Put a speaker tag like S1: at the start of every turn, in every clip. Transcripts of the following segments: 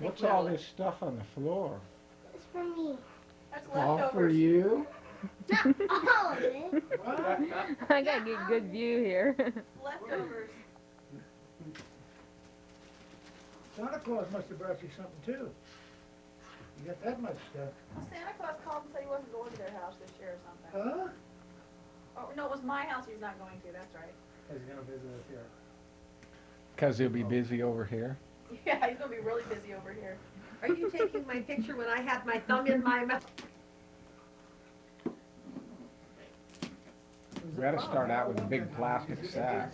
S1: What's all this stuff on the floor?
S2: It's for me.
S3: That's
S1: All for
S3: leftovers.
S1: you?
S2: Not all of it.
S4: What?
S5: I gotta get good view here.
S3: Leftovers.
S4: Santa Claus must have brought you something too. You got that much stuff.
S3: Well, Santa Claus called and said he wasn't going to their house this year or something.
S4: Huh?
S3: Oh, no, it was my house he's not going to, that's right.
S6: He's gonna visit us here.
S1: Because he'll be busy over here.
S3: Yeah, he's gonna be really busy over here.
S7: Are you taking my picture when I had my thumb in my mouth?
S1: We gotta start out with a big plastic sack.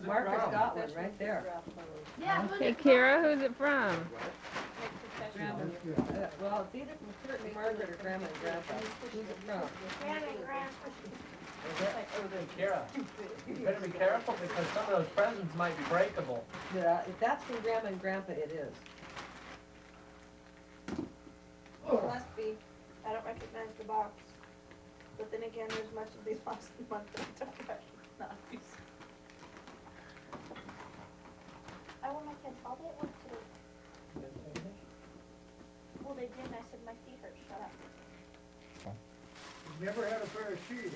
S7: Marcus got one right there.
S2: Yeah, look
S5: Hey
S2: at
S5: Kira, who's it from?
S7: Grandma. Well, it's either from Kurt and Margaret or Grandma and Grandpa. Who's it from?
S2: Grandma and Grandpa.
S6: Kara, you better be careful because some of those presents might be breakable.
S7: Yeah, if that's from Grandma and Grandpa, it is.
S3: Oh, it must be. I don't recognize the box. But then again, there's much of these boxes in month that I don't recognize.
S2: I want my kids all day at work today. Well, they did, and I said my feet hurt. Shut up.
S4: You've never had a pair of shoes.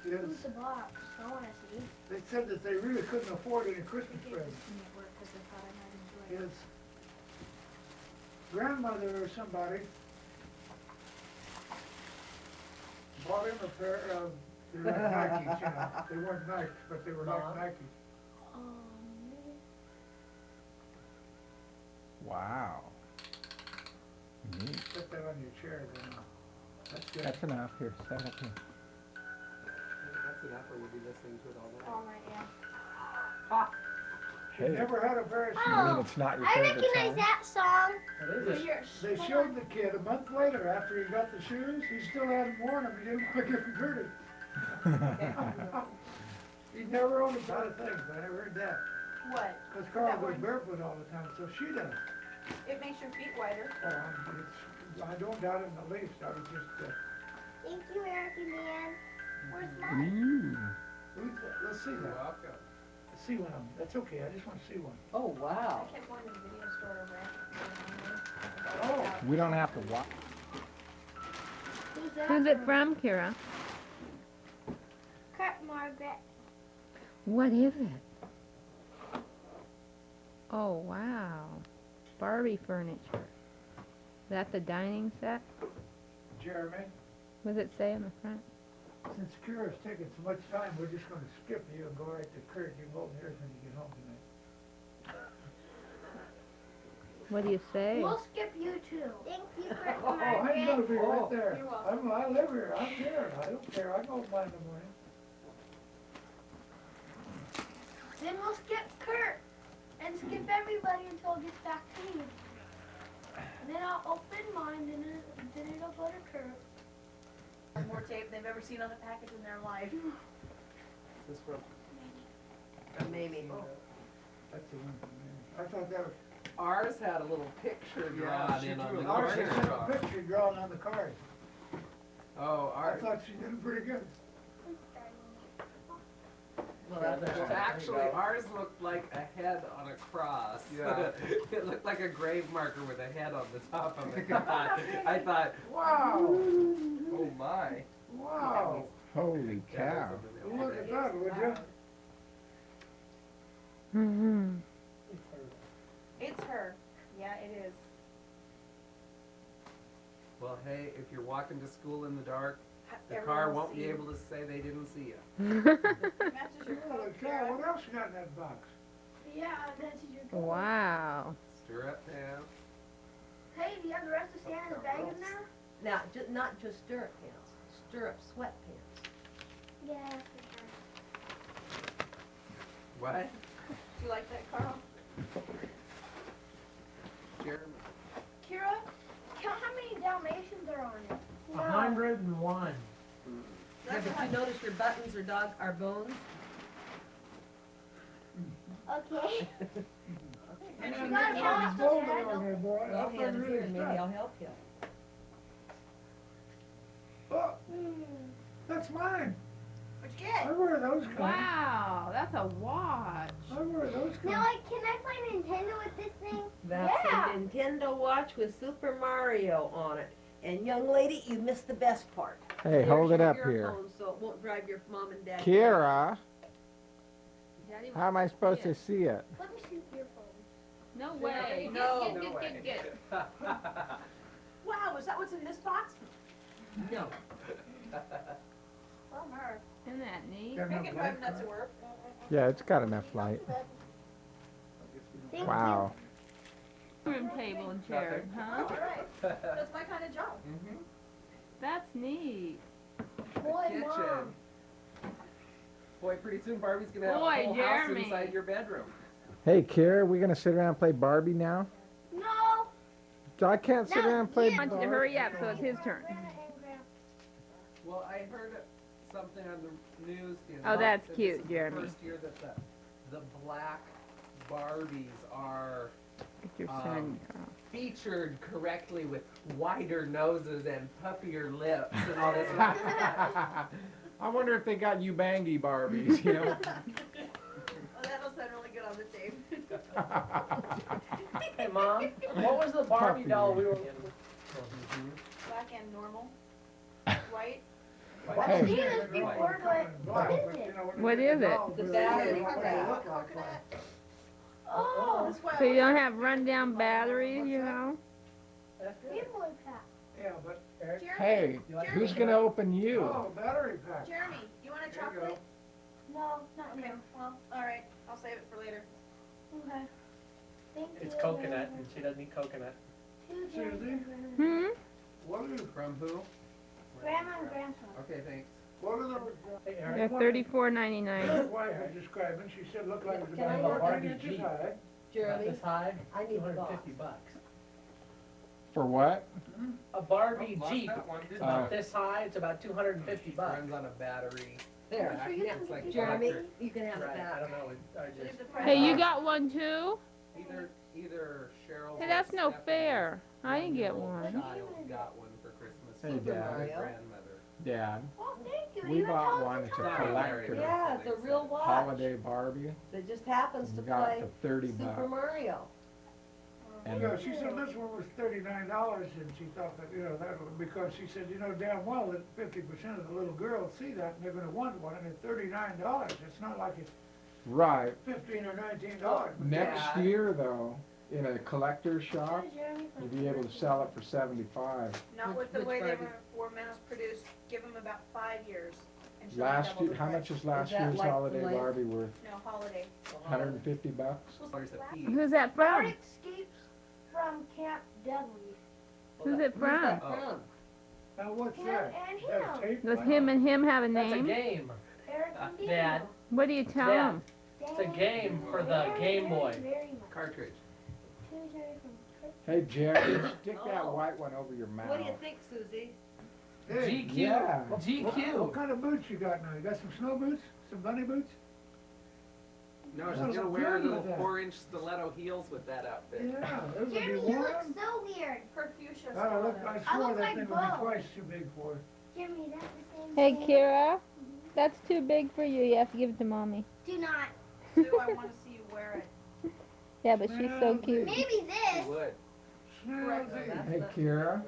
S2: Who's
S4: Yes.
S2: the box? I want to see.
S4: They said that they really couldn't afford any Christmas
S2: They gave
S4: presents.
S2: this to me at work because they thought I might enjoy it.
S4: His grandmother or somebody bought him a pair of, they were like Nikes, you know. They weren't Nikes, but they were like
S6: Mom?
S4: Nikes.
S2: Man.
S1: Wow. Neat.
S4: Put that on your chair then. That's good.
S1: That's enough. Here, set up here.
S6: That's enough, or we'll be listening to it all night.
S2: All night, yeah.
S4: She
S1: Hey.
S4: never had a pair of
S1: I
S4: shoes.
S1: mean, it's not your
S2: I
S1: favorite
S2: recognize
S1: song.
S2: that song.
S6: What is it?
S2: Yours.
S4: They showed the kid a month later after he got the shoes, he still hadn't worn them, he didn't want to get them dirty. He never owned a pair of things, I never heard that.
S3: What?
S4: Because Carl
S3: That
S4: goes
S3: one.
S4: barefoot all the time, so she does.
S3: It makes your feet whiter.
S4: I don't doubt it in the least, I was just,
S2: Thank you, Erica Man. Where's mine?
S1: Ooh.
S4: let's see
S6: You're
S4: that.
S6: welcome.
S4: Let's see one of them, that's okay, I just want to see one.
S7: Oh, wow.
S3: I kept going to the video store to rent.
S4: Oh.
S1: We don't have to watch.
S2: Who's that?
S5: Who's it from, Kira?
S2: Kurt Margaret.
S5: What is it? Oh, wow. Barbie furniture. Is that the dining set?
S4: Jeremy,
S5: What does it say on the front?
S4: since Kira's taking so much time, we're just gonna skip you and go right to Kurt, you can open yours when you get home tonight.
S5: What do you say?
S2: We'll skip you too. Thank you, Kurt
S4: Oh, I'm gonna
S2: Margaret.
S4: be right there.
S3: You're welcome.
S4: I live here, I'm here, I don't care, I go by in the morning.
S2: Then we'll skip Kurt and skip everybody until it gets back to me. And then I'll open mine, and then it'll go to Kurt.
S3: More tape than they've ever seen on a package in their life.
S6: Is this from?
S7: Maybe.
S4: That's the one from there. I thought that was,
S6: Ours had a little picture drawn in on the
S4: ours
S6: corner.
S4: just had a picture drawn on the card.
S6: Oh,
S4: I
S6: ours.
S4: thought she did pretty good.
S7: Well,
S6: Well,
S7: that's
S6: actually, ours looked like a head on a cross.
S8: Yeah.
S6: It looked like a grave marker with a head on the top of it. I thought,
S4: Wow,
S6: oh my.
S4: wow.
S1: Holy cow.
S4: Look at that, would you?
S5: Mm-hmm.
S3: It's her. Yeah, it is.
S6: Well, hey, if you're walking to school in the dark, the
S3: Everyone
S6: car
S3: will
S6: won't
S3: see
S6: be
S3: you.
S6: able to say they didn't see you.
S3: Matches your
S4: Holy
S3: coat,
S4: cow,
S3: Kara.
S4: what else you got in that box?
S2: Yeah, that's your goal.
S5: Wow.
S6: Stirrup pants.
S2: Hey, do you have the rest of Santa's bag in there?
S7: Now, not just stirrup pants, stirrup sweatpants.
S2: Yeah.
S6: What?
S3: Do you like that, Carl?
S6: Jeremy.
S2: Kira, count how many Dalmatians are on it.
S4: 101.
S7: Yeah, but you notice your buttons are bones?
S2: Okay.
S4: And
S2: You gotta
S4: there's
S2: count
S4: a
S2: us,
S4: boulder
S2: Dad.
S4: on there, boy.
S7: Well,
S4: Up
S7: hand
S4: under
S7: here,
S4: his
S7: and maybe
S4: stuff.
S7: I'll help you.
S4: Oh,
S2: Hmm.
S4: that's mine.
S3: What'd you get?
S4: I wear those kind.
S5: Wow, that's a watch.
S4: I wear those
S2: Now,
S4: kind.
S2: can I play Nintendo with this thing?
S7: That's
S2: Yeah.
S7: a Nintendo watch with Super Mario on it. And young lady, you missed the best part.
S1: Hey, hold it up here.
S7: Earphones, so it won't drive your mom and dad.
S1: Kira,
S5: Daddy
S1: how am I supposed to see it?
S2: Let me see your phone.
S5: No way.
S3: No.
S5: Get.
S3: Wow, is that what's in this box?
S7: No.
S3: From her.
S5: Isn't that neat?
S4: Got
S3: Make
S4: enough
S3: it
S4: light,
S3: 5 minutes
S4: huh?
S3: of work.
S1: Yeah, it's got enough light.
S2: Thank
S1: Wow.
S5: Room table and chairs, huh?
S3: Alright, that's my kind of job.
S6: Mm-hmm.
S5: That's neat.
S2: you. Boy,
S6: Kitchen.
S2: Mom.
S6: Boy, pretty soon Barbie's gonna have
S5: Boy,
S6: a whole
S5: Jeremy.
S6: house inside your bedroom.
S1: Hey, Kira, we gonna sit around and play Barbie now?
S2: No.
S1: So I can't sit
S2: No,
S1: around and play.
S2: you-
S5: I want you to hurry up so it's his turn.
S2: Grandma and Grandpa.
S6: Well, I heard something on the news the
S5: Oh,
S6: other
S5: that's
S6: that
S5: cute,
S6: this is
S5: Jeremy.
S6: the first year that the black Barbies are
S5: Get your son, Carl.
S6: featured correctly with wider noses and puffier lips and all this.
S1: I wonder if they got Ubangi Barbies, you know?
S3: Oh, that'll sound really good on the tape.
S6: Hey, Mom, what was the Barbie doll we were?
S3: Black and normal. White.
S2: I've
S1: Hey.
S2: seen this before, but what is it?
S5: What is it?
S7: The battery
S3: Coconut.
S7: pack.
S3: Coconut.
S2: Oh,
S3: That's why I
S5: So you
S3: like
S5: don't have rundown batteries, you know?
S2: Game Boy pack.
S4: Yeah, but,
S3: Jeremy,
S1: Hey, who's gonna open you?
S4: oh, battery pack.
S3: Jeremy, you want a
S4: There you
S3: chocolate?
S2: No, not
S3: Okay,
S2: now.
S3: well, alright, I'll save it for later.
S2: Okay. Thank
S6: It's
S2: you.
S6: coconut, and she doesn't eat coconut.
S2: Two
S4: Susie?
S2: Jeremy and Grandma.
S5: Hmm?
S4: What is,
S6: From who?
S2: Grandma and Grandpa.
S6: Okay, thanks.
S4: what are the,
S5: They're $34.99.
S4: my wife was describing, she said, looked like it was
S7: Can I
S4: about
S7: have
S4: 14
S6: Barbie
S4: inches
S6: Jeep?
S4: high.
S7: Jeremy,
S6: high,
S7: I need the box.
S6: bucks.
S1: For what?
S6: A Barbie
S8: Oh, lost
S6: Jeep,
S8: that one.
S6: it's about this high, it's about 250 bucks.
S8: Runs on a battery.
S7: There.
S2: Sure you
S6: Yeah,
S2: can
S6: it's like
S2: keep
S7: Jeremy,
S6: electric.
S7: you can have it
S6: Right, I
S7: back.
S6: don't know, I
S3: Leave
S6: just,
S3: the price
S5: Hey, you
S3: on.
S5: got one too?
S8: Either Cheryl.
S5: Hey, that's no fair. I didn't get one.
S8: Child got one for Christmas.
S1: Hey,
S8: from
S1: Dad.
S8: my grandmother.
S1: Dad,
S2: Well, thank you.
S1: we
S2: You
S1: bought
S2: told
S1: one.
S2: me
S1: It's
S2: to
S1: a
S2: tell you.
S1: collector.
S7: Yeah, it's a real watch.
S1: Holiday Barbie.
S7: That just happens to
S1: We got it
S7: play
S1: for 30
S7: Super
S1: bucks.
S7: Mario.
S1: And
S4: Yeah, she said this one was $39, and she thought that, you know, that was because she said, you know damn well that 50% of the little girls see that and they're gonna want one, and at $39, it's not like it's
S1: right.
S4: $15 or $19.
S1: Next
S6: Yeah.
S1: year, though, in a collector's shop,
S2: Two Jeremy from
S1: you'll be able to sell it for 75.
S3: Not with the
S7: Which
S3: way they
S7: Barbie?
S3: were mass produced, give them about 5 years. And she'll
S1: Last
S3: double
S1: year,
S3: the
S1: how
S3: price.
S1: much is last
S7: that
S1: year's
S7: like
S1: holiday
S7: length?
S1: Barbie worth?
S3: No, holiday.
S1: 150 bucks?
S8: There's a piece.
S5: Who's that
S2: Art
S5: from?
S2: Escapes from Camp Dudley.
S5: Who's it
S7: Who's that
S8: Oh.
S7: from?
S4: Now, what's
S2: Him
S4: that?
S2: and
S4: Is that a
S2: him.
S4: tape?
S5: Does him and him have a
S6: that's a
S5: name?
S6: game.
S2: Eric and Daniel.
S6: Dad.
S5: What do you tell
S6: Dad.
S5: him?
S6: It's a game for the Game Boy.
S2: Very much.
S8: Cartridge.
S2: Two Jeremy from
S1: Hey, Jerry, stick that
S7: Oh.
S1: white one over your mouth.
S7: What do you think, Susie?
S4: Hey,
S6: GQ,
S1: Yeah.
S4: what
S6: GQ.
S4: kind of boots you got now? You got some snow boots? Some bunny boots?
S8: No,
S4: What
S8: she's
S4: is
S8: gonna
S4: it
S8: wear
S4: doing
S8: little
S4: with that?
S8: 4-inch stiletto heels with that outfit.
S4: Yeah, those would be
S2: Jeremy, you
S4: warm.
S2: look so weird.
S3: Her fuchsia
S4: I look,
S3: stiletto.
S4: I
S2: I
S4: swore
S2: look
S4: that
S2: like
S4: thing would
S2: Bo.
S4: be twice too big for her.
S2: Jeremy, that's the same
S5: Hey,
S2: thing.
S5: Kira, that's too big for you. You have to give it to mommy.
S2: Do not.
S3: Sue, I wanna see you wear it.
S5: Yeah, but she's so cute.
S2: Maybe
S8: She
S2: this.
S8: would.
S4: Snazzy.
S1: Hey, Kira,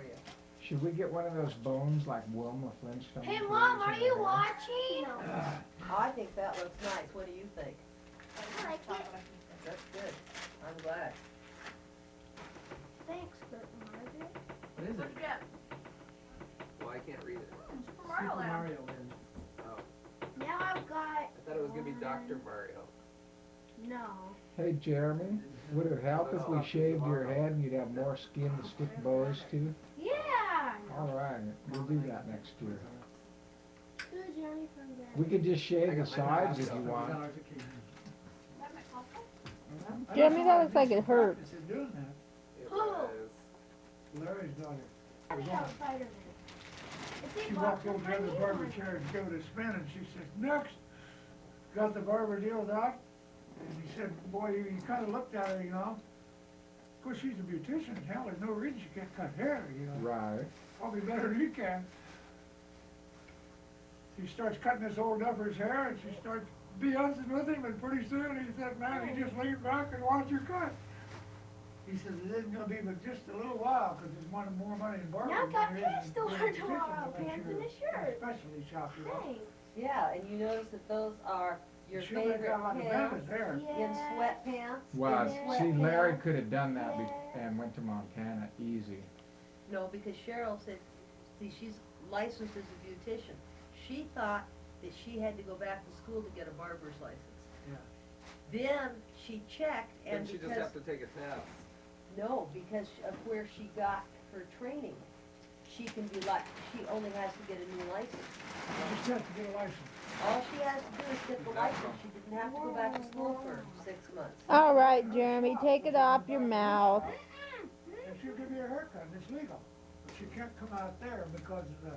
S1: should we get one of those bones like Wilma Flintstone?
S2: Hey,
S1: put
S2: Mom,
S1: in
S2: are
S1: her
S2: you
S1: hair?
S2: watching?
S7: I think that looks nice. What do you think?
S2: I like it.
S7: That's good. I'm glad.
S2: Thanks, Margaret.
S6: What is
S3: What'd you get?
S8: Well, I can't read it.
S3: Super Mario Land.
S8: Oh,
S2: Now I've got.
S8: I thought it was gonna be Dr. Mario.
S2: No.
S1: Hey, Jeremy, would it help if we shaved your head and you'd have more skin to stick bows to?
S2: Yeah.
S1: All right, we'll do that next year.
S2: Two Jeremy from Grandma.
S1: We could just shave the sides if you want.
S3: That might help.
S5: Jeremy, that looks like it hurts.
S4: You're doing that.
S8: It
S2: Who?
S8: was.
S4: Larry's daughter.
S2: I have Spider-Man. If they
S4: She
S2: bought
S4: walked over
S2: some
S4: to the
S2: money,
S4: barber
S2: I
S4: chair and gave it a spin, and she said, next. Got the barber deals out, and he said, boy, he kind of looked at her, you know. Of course, she's a beautician, hell, there's no reason she can't cut hair, you know.
S1: Right.
S4: Probably better than he can. She starts cutting this old duffer's hair, and she starts BSing with him, and pretty soon he said, man, he just leaned back and watched her cut. He says it isn't gonna be but just a little while, cause there's more money in Barbara.
S2: Now I got
S4: than there is
S2: pants
S4: in
S2: to wear
S4: doing the
S2: tomorrow,
S4: kitchen to make
S2: pants and
S4: sure
S2: a shirt.
S4: Specialty shop you want.
S2: Thanks.
S7: Yeah, and you notice that those are your
S4: She'll make
S7: favorite
S4: out like a
S7: pants
S4: bandit there.
S7: in
S2: Yeah.
S7: sweatpants?
S1: Was,
S7: in
S1: see, Larry
S7: sweatpants.
S1: could have done that
S2: Yeah.
S1: and went to Montana easy.
S7: No, because Cheryl said, see, she's licensed as a beautician. She thought that she had to go back to school to get a barber's license.
S4: Yeah.
S7: Then she checked
S8: Then
S7: and
S8: she just
S7: because,
S8: have to take a test.
S7: no, because of where she got her training, she can be like, she only has to get a new license.
S4: Just has to get a license.
S7: All she has to do is get the license. She didn't have to go back to school for 6 months.
S5: All right, Jeremy, take it off your mouth.
S4: And she'll give you a haircut, and it's legal. But she can't come out there because of the,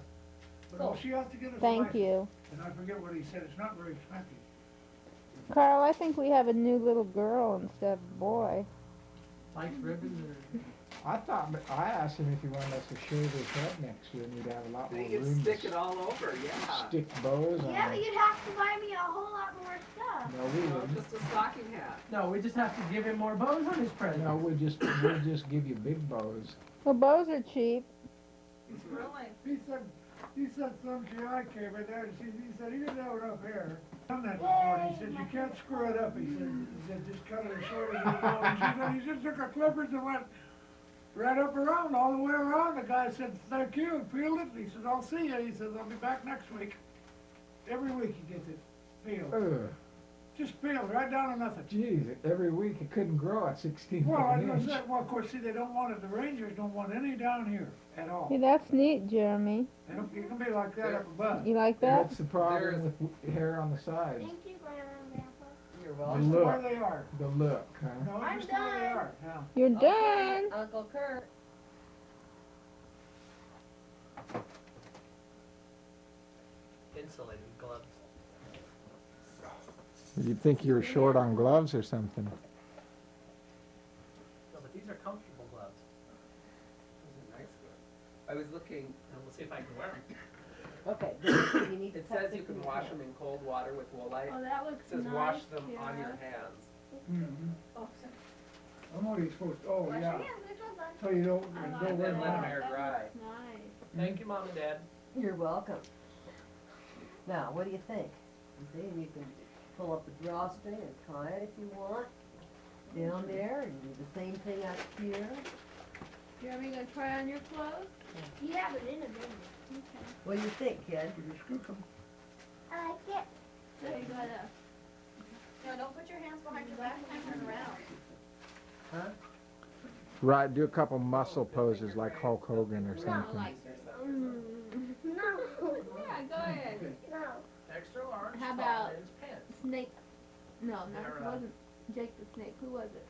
S4: but
S7: So-
S4: all she has to get is a
S5: Thank
S4: license.
S5: you.
S4: And I forget what he said, it's not very expensive.
S5: Carl, I think we have a new little girl instead of a boy.
S6: Likes ribbons or?
S1: I thought, I asked him if he wanted us to shave his head next year, and we'd have a lot more
S8: You
S1: room
S8: can
S1: to
S8: stick it all over, yeah.
S1: stick bows on.
S2: Yeah, but you'd have to buy me a whole lot more stuff.
S1: No, we
S8: No,
S1: wouldn't.
S8: just a stocking hat.
S6: No, we just have to give him more bows on his present.
S1: No, we'll just give you big bows.
S5: Well, bows are cheap.
S3: Really?
S4: He said some GI came in there, and he said he didn't have enough hair. Done that before, and he said, you can't screw it up, he said, just cut it as short as you want. He said, he just took a clippers and went right up around, all the way around. The guy said, thank you, and peeled it, and he says, I'll see you. He says, I'll be back next week. Every week he gets it peeled,
S1: Ugh,
S4: just peeled, right down to nothing.
S1: geez, every week it couldn't grow at 16
S4: Well, I
S1: inches.
S4: said, well, of course, see, they don't want it, the Rangers don't want any down here at all.
S5: Hey, that's neat, Jeremy.
S4: They don't, it can be like that up above.
S5: You like that?
S1: That's the problem with hair on the sides.
S2: Thank you, Grandma and Grandpa.
S7: You're
S1: The
S7: welcome.
S4: Just the way
S1: look,
S4: they are.
S1: the look, huh?
S4: No,
S2: I'm
S4: just the way they
S2: done.
S4: are, yeah.
S5: You're
S7: Okay,
S5: done.
S7: Uncle Kurt.
S6: Insulated gloves.
S1: You'd think you were short on gloves or something.
S6: No, but these are comfortable gloves.
S8: Those are nice gloves. I was looking,
S6: And we'll see if I can wear them.
S7: Okay, good. You need to
S8: it
S7: cut
S8: says
S7: this
S8: you can
S7: in
S8: wash
S7: half.
S8: them in cold water with woolite.
S2: Oh, that looks
S8: It says
S2: nice.
S8: wash them on
S2: Kara.
S8: your hands.
S4: Mm-hmm.
S3: Oh,
S4: I'm only supposed to, oh,
S2: Wash
S4: yeah,
S2: your hands, which one's on?
S4: so you don't,
S2: I
S4: don't
S2: like
S8: And
S4: wear
S8: then let them
S4: them
S8: air
S2: That
S8: dry.
S2: looks nice.
S6: Thank you, Mom and Dad.
S7: You're welcome. Now, what do you think? You see, you can pull up the drawstring and tie it if you want, down there, and do the same thing up here.
S2: Jeremy, gonna try on your clothes? You have it in a minute. Okay.
S7: What do you think, kid?
S4: You just scoop them.
S2: I like it. So you gotta.
S3: No, don't put your hands behind your back and turn around.
S7: Huh?
S1: Right, do a couple muscle poses like Hulk Hogan or
S2: No,
S1: something.
S2: like. No. Yeah, go ahead. No.
S6: Extra large,
S2: How
S6: tall
S2: about-
S6: men's pants.
S2: Snake. No,
S6: They're,
S2: it wasn't Jake the Snake. Who was it?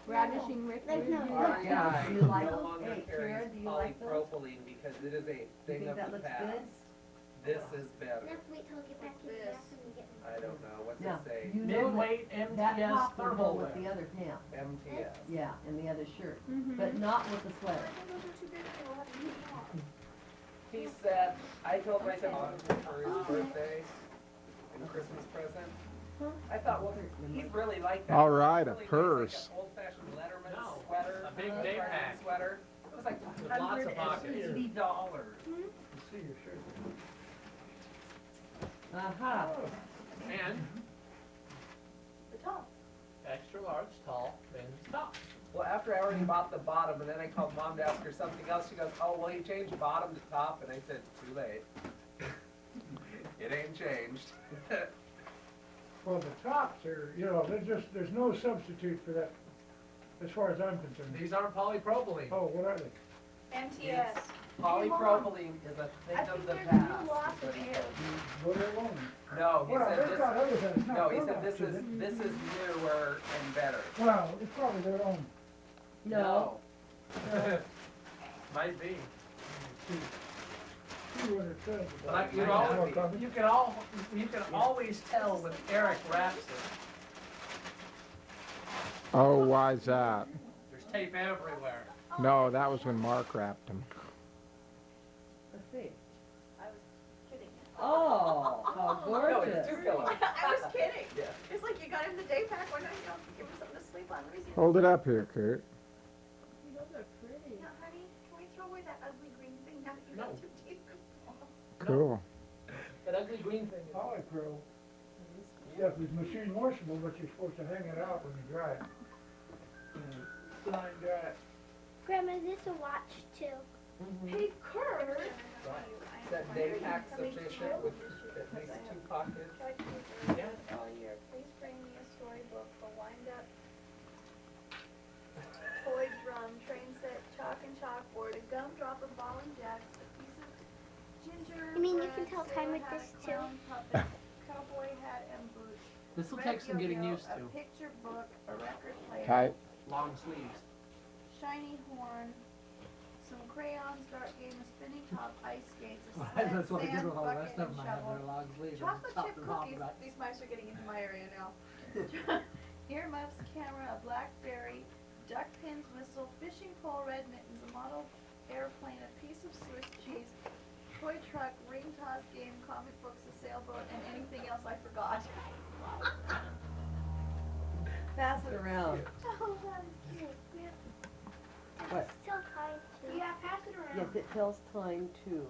S2: Ravishing Rick.
S3: There's no-
S8: Our
S7: Yeah,
S8: guy
S7: do you
S8: no
S7: like-
S8: longer
S7: hey,
S8: carries
S7: Kara, do you like those?
S8: polypropylene because it is a
S7: You
S8: thing
S7: think
S8: of
S7: that
S8: the
S7: looks
S8: past.
S7: good?
S8: This is better.
S2: Let's wait till I get back to the
S3: This.
S2: bathroom and get.
S8: I don't know, what's
S7: Now,
S8: it say?
S7: you know that,
S6: Mid-weight
S7: that
S6: MTS
S7: top would go
S6: thermal
S7: with
S6: wear.
S7: the other pant,
S8: MTS.
S7: yeah, and the other shirt,
S2: Mm-hmm.
S7: but not with the sweater.
S8: He said, I told him, I said, for his birthday and Christmas present. I thought, well, he'd really like that.
S1: All right, a
S8: Really nice,
S1: purse.
S8: Like an old-fashioned Letterman
S6: No,
S8: sweater.
S6: a big
S8: Cardigan
S6: day pack.
S8: Sweater. It was like
S6: With lots of pockets.
S8: $150.
S4: See your shirt.
S7: Aha,
S6: And
S3: The top.
S6: extra large, tall men's top.
S8: Well, after I already bought the bottom, and then I called Mom to ask her something else, she goes, oh, well, you changed bottom to top, and I said, too late. It ain't changed.
S4: Well, the tops are, you know, there's no substitute for that, as far as I'm concerned.
S6: These aren't polypropylene.
S4: Oh, what are they?
S3: MTS.
S8: Polypropylene is a
S2: I
S8: thing of
S2: think
S8: the
S2: there's
S8: past.
S2: new lots
S8: is what
S2: of
S8: he
S2: here.
S8: said.
S4: What are they alone?
S8: No, he
S4: Well,
S8: said
S4: they've got
S8: this,
S4: other things.
S8: no, he
S4: they're
S8: said
S4: not
S8: this is
S4: cheating.
S8: newer and better.
S4: Well, it's probably their own.
S7: no,
S6: Might be.
S4: See what it says.
S6: But I,
S4: about
S6: you
S4: it.
S6: know,
S4: More copy?
S6: you can always tell when Eric wraps it.
S1: Oh, why's that?
S6: There's tape everywhere.
S1: No, that was when Mark wrapped them.
S7: let's see.
S3: I was kidding.
S7: Oh, how
S8: No, it's
S7: gorgeous.
S8: 2 pillows.
S3: I was kidding.
S8: Yeah.
S3: It's like you got him the day pack, why don't you give him something to sleep on? Let me see.
S1: Hold it up here, Kurt.
S3: away that ugly green thing now that you got
S6: No.
S3: 2 teeth?
S1: Cool.
S6: That ugly green thing.
S4: I like krill. Stuff is machine washable, but you're supposed to hang it out when you dry it. Line dry it.
S2: Grandma, is this a watch too?
S3: Hey, Kurt.
S8: Is that day pack sufficient with at least 2 pockets?
S3: Try to
S6: Yeah.
S3: all year. Please bring me a storybook, a wind-up toy drum, train set, chalk and chalkboard, a gumdrop, a ball and jacks, a piece of ginger.
S2: You mean you can tell time with this too?
S3: Cowboy hat and boots.
S6: This will
S3: red
S6: take some getting
S3: yo-yo,
S6: used to.
S3: A picture book, a record player.
S1: Tight.
S6: Long sleeves.
S3: Shiny horn, some crayons, dart game, a spinning top, ice skates, a sled,
S6: That's what I did
S3: sand
S6: with all the rest
S3: bucket,
S6: of
S3: and
S6: them. I had
S3: shovel.
S6: their long sleeves.
S3: Chocolate
S6: Top
S3: chip
S6: and bottom,
S3: cookies,
S6: right?
S3: these mice are getting into my area now. Earmuffs, camera, a Blackberry, duck pins, whistle, fishing pole, red mittens, a model airplane, a piece of Swiss cheese, toy truck, ring toss game, comic books, a sailboat, and anything else I forgot.
S7: Pass it around.
S2: Oh, that is cute.
S7: What?
S2: It's still time too. Yeah, pass it around.
S7: Yes, it tells time too.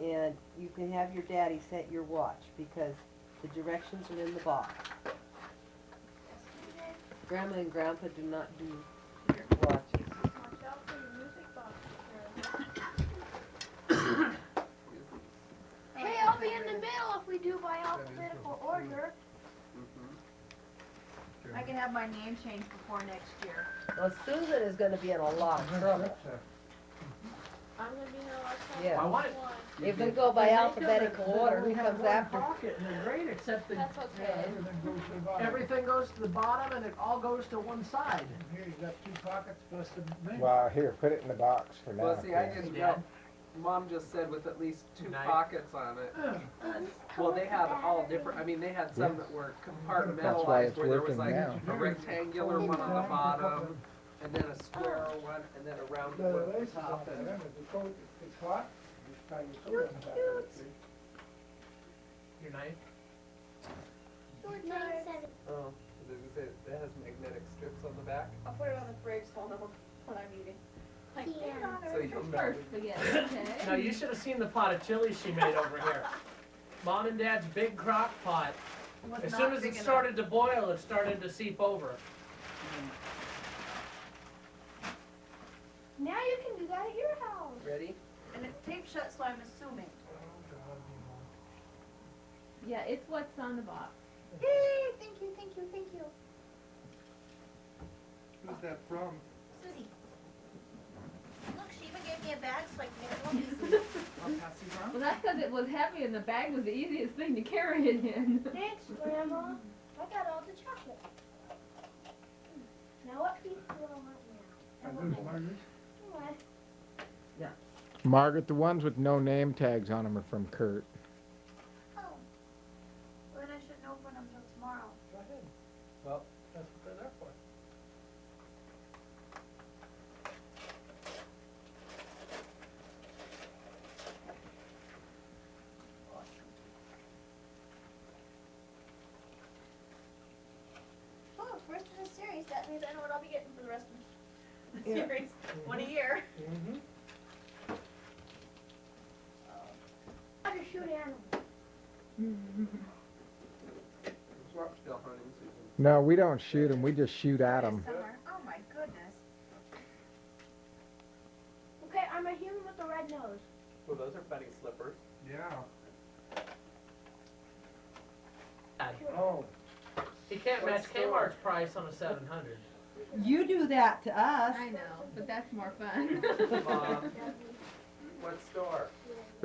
S7: And you can have your daddy set your watch because the directions are in the box. Grandma and Grandpa do not do watches.
S3: Watch out for your music box.
S2: Hey, I'll be in the middle if we do by alphabetical order.
S3: I can have my name changed before next year.
S7: Well, Susan is gonna be in a lot of trouble.
S3: I'm gonna be in a lot of trouble.
S7: Yeah.
S6: I want it.
S7: If we go by alphabetical order, who comes after?
S6: Pocket and they're great, except that
S3: That's okay.
S4: Everything goes to the bottom.
S6: everything goes to the bottom and it all goes to one side.
S4: Here, you got 2 pockets plus the main.
S1: Well, here, put it in the box for now.
S8: Well, see, I
S1: please.
S8: didn't
S6: Yeah.
S8: know. Mom just said with at least 2
S6: Nice.
S8: pockets on it. Well, they had all different, I mean, they had some that were
S1: That's why
S8: compartmentalized,
S1: it's
S8: where there was
S1: working
S8: like
S1: now.
S8: a rectangular one on the bottom, and then a square one, and then a round
S4: The
S8: one at
S4: laces
S8: the top,
S4: on
S8: and
S4: them, if the coat gets hot, just tie your coat on the back of it, see?
S6: Your knife?
S2: 9-7.
S8: oh, it has magnetic strips on the back,
S3: I'll put it on the fridge so I'll know when I'm eating. Like,
S2: Yeah.
S3: leave it on
S8: so
S3: there.
S8: you'll know.
S6: No, you should have seen the pot of chili she made over here. Mom and Dad's big crock pot.
S3: Was
S6: As
S3: not
S6: soon as
S3: big
S6: it
S3: enough.
S6: started to boil, it started to seep over.
S2: Now you can do that at your house.
S8: Ready?
S3: And it's taped shut, so I'm assuming.
S5: Yeah, it's what's on the box.
S2: Yay, thank you, thank you, thank you.
S8: Who's that from?
S3: Susie. Look, she even gave me a bag so I can get it home easily.
S8: I'll pass these around.
S5: Well, that's because it was heavy and the bag was the easiest thing to carry it in.
S2: Thanks, Grandma. I got all the chocolate. Now what piece do I want now?
S4: Are those Margaret?
S2: What?
S1: Margaret, the ones with no name tags on them are from Kurt.
S3: Oh. Well, then I shouldn't open them till tomorrow.
S6: Go ahead. Well, that's what they're there for.
S3: Oh, first in a series, that means I know what I'll be getting for the rest of the
S7: Yeah.
S3: series. One a year.
S6: Mm-hmm.
S2: How to shoot animals.
S8: Still hunting season.
S1: No, we don't shoot them, we just shoot at
S3: This
S1: them.
S3: summer. Oh my goodness.
S2: Okay, I'm a human with a red nose.
S8: Well, those are funny slippers.
S4: Yeah.
S6: Oh. You can't match Kmart's price on a 700.
S7: You do that to us.
S5: I know, but that's more fun.
S8: Mom, what store?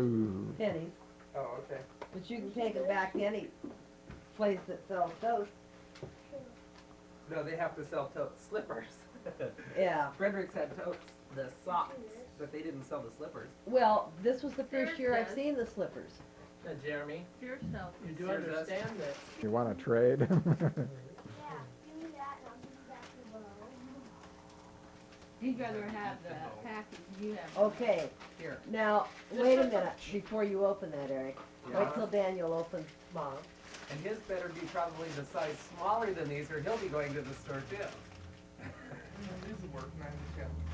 S1: Ooh.
S7: Pennies,
S8: Oh, okay.
S7: but you can take them back to any place that sells toast.
S8: No, they have to sell slippers.
S7: Yeah.
S8: Fredericks had totes, the socks, but they didn't sell the slippers.
S7: Well, this was the first
S5: Sears
S7: year I've
S5: does.
S7: seen the slippers.
S6: Now, Jeremy,
S5: Yourself.
S6: you do
S8: Sears does.
S6: understand that
S1: You wanna trade?
S2: Yeah, give me that and I'll give you back the bow.
S5: He'd rather have the package you have.
S7: Okay,
S8: Here.
S7: now, wait a minute before you open that, Eric.
S8: Yeah.
S7: Wait till Daniel opens.
S6: Mom.
S8: And his better be probably the size smaller than these, or he'll be going to the store too.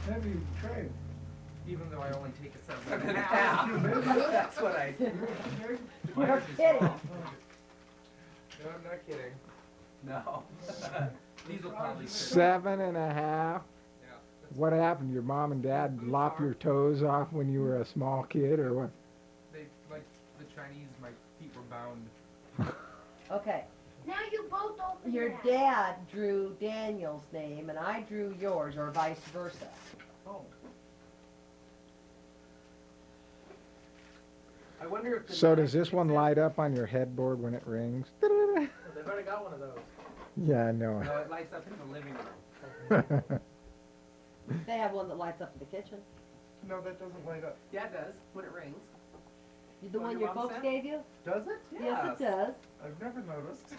S4: Maybe you can trade.
S9: even though I only take a
S8: 7
S9: 7.5.
S8: and a half. That's what I said.
S7: You're kidding.
S9: No, I'm not kidding.
S8: No.
S9: These will probably fit.
S1: 7.5.
S9: Yeah.
S1: What happened? Your mom and dad lop your toes off when you were a small kid, or what?
S9: They, like the Chinese, my feet were bound.
S7: Okay,
S2: Now you both open
S7: your
S2: your
S7: dad drew Daniel's name and I drew yours, or vice versa.
S8: Oh. I wonder if the
S1: So does
S8: knife
S1: this one
S8: fixes-
S1: light up on your headboard when it rings?
S6: Well, they've already got one of those.
S1: Yeah, I know.
S8: No, it lights up in the living room.
S7: They have one that lights up in the kitchen.
S9: No, that doesn't light up.
S8: Yeah, it does, when it rings.
S7: The
S8: What
S7: one
S8: your
S7: your
S8: mom
S7: folks
S8: said?
S7: gave you?
S8: Does it?
S7: Yes, it does.
S9: I've never noticed.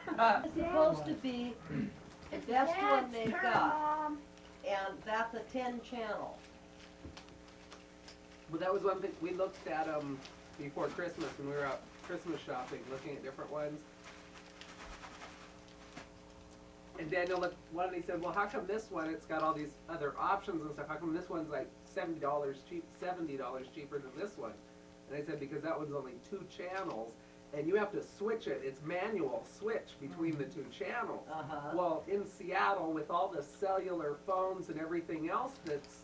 S7: It's supposed to be the best one they've
S2: turn,
S7: got,
S2: Mom.
S7: and that's a 10 channel.
S8: Well, that was one thing, we looked at before Christmas, when we were out Christmas shopping, looking at different ones. And Daniel looked one and he said, well, how come this one, it's got all these other options and stuff, how come this one's like $70 cheaper than this one? And I said, because that one's only 2 channels, and you have to switch it, it's manual switch between the 2 channels.
S7: Uh-huh.
S8: Well, in Seattle, with all the cellular phones and everything else that's,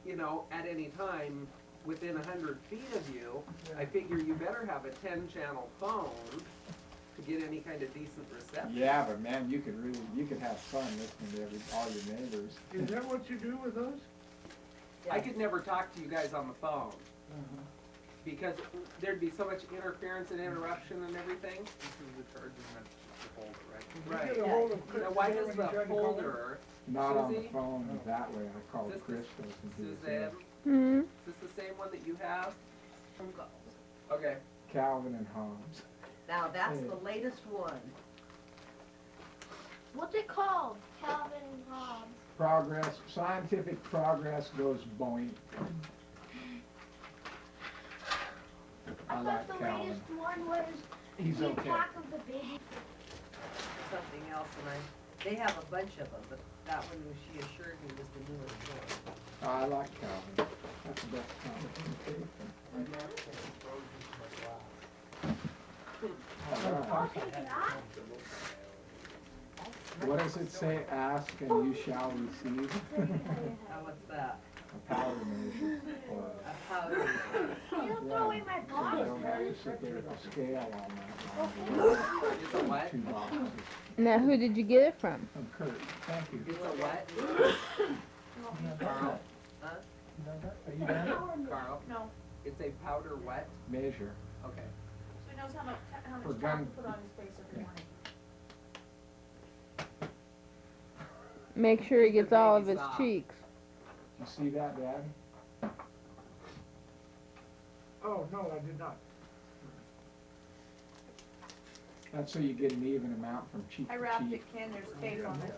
S8: you know, at any time within 100 feet of you, I figure you better have a 10-channel phone to get any kind of decent reception.
S1: Yeah, but man, you could have fun listening to all your neighbors.
S4: Is that what you do with those?
S8: I could never talk to you guys on the phone, because there'd be so much interference and interruption and everything.
S9: This is the charger meant to hold it, right?
S4: You
S8: Right.
S4: get a hold of Chris
S8: Now, why
S4: when
S8: does
S4: you
S8: the
S4: try to call her?
S8: holder,
S1: Not on the
S8: Susie?
S1: phone that way. I called
S8: This is-
S1: Crystal and he
S8: Suzanne,
S1: said,
S5: Hmm?
S8: is this the same one that you have? Okay.
S1: Calvin and Hobbes.
S7: Now, that's
S1: Hey.
S7: the latest one.
S2: What's it called? Calvin and Hobbes.
S1: Progress, scientific progress goes boing. I
S2: I
S1: like
S2: thought the
S1: Calvin.
S2: latest one was
S1: He's
S2: the
S1: okay.
S2: attack of the baby.
S7: Something else, and they have a bunch of them, but that one, she assured me, was the newest one.
S1: I like Calvin. That's the best Calvin. All right.
S2: I'll take that.
S1: What does it say? Ask and you shall receive.
S7: Now, what's that?
S1: A powder measure. Or
S7: A powder.
S2: You don't throw away my
S1: you
S2: bottle.
S1: don't have to sit there with a scale on that.
S8: It's a what?
S1: 2 boxes.
S5: Now, who did you get it from?
S1: From Kurt. Thank you.
S8: It's a what? Carl,
S1: Are you done?
S8: Carl?
S3: No,
S8: It's a powder what?
S1: Measure.
S8: Okay.
S3: so he knows how
S1: For
S3: much
S1: gun-
S3: talc to put on his face every morning.
S5: Make sure he gets all of his
S8: Baby's
S5: cheeks.
S1: You see that, Dad?
S4: Oh, no, I did not.
S1: That's so you get an even amount from cheek
S3: I
S1: to
S3: wrapped
S1: cheek.
S3: it, Ken, there's tape on it.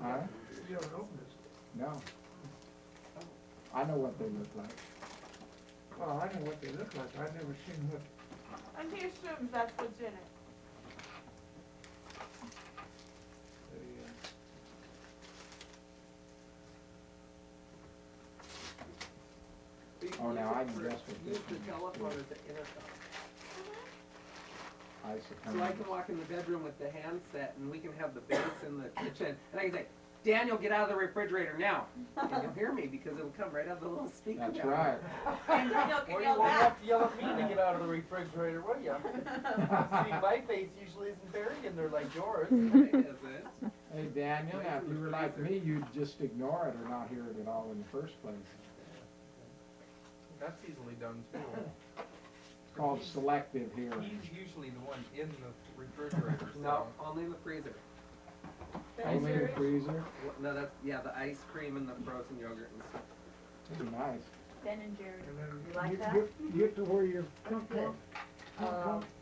S1: Huh?
S4: You haven't opened this.
S1: No. I know what they look like.
S4: Well, I know what they look like. I've never seen what,
S3: And he assumes that's what's in it.
S1: Oh, now I can guess what this
S8: Use the
S1: one is.
S8: telephone as the intercom.
S1: I
S8: So I
S1: suppose.
S8: can walk in the bedroom with the handset and we can have the bass in the kitchen. And I can say, Daniel, get out of the refrigerator now. And you'll hear me because it'll come right out of the little speaker.
S1: That's
S8: down
S1: right.
S3: And Daniel
S6: Or
S3: can
S6: you
S3: yell
S6: won't
S3: back.
S6: have to yell at me to get out of the refrigerator, will you? See, my face usually isn't buried in there like yours.
S8: It isn't.
S1: Hey, Daniel, now if you were like me, you'd just ignore it or not hear it at all in the first place.
S9: That's easily done too.
S1: It's called selective hearing.
S9: He's usually the one in the refrigerator, so.
S8: No, only in the freezer.
S1: Only in the freezer.
S8: No, that's, yeah, the ice cream and the frozen yogurt and stuff.
S1: It's nice.
S3: Ben and Jerry.
S4: and then
S7: You like
S4: you
S7: that?
S4: get to where you're comfortable.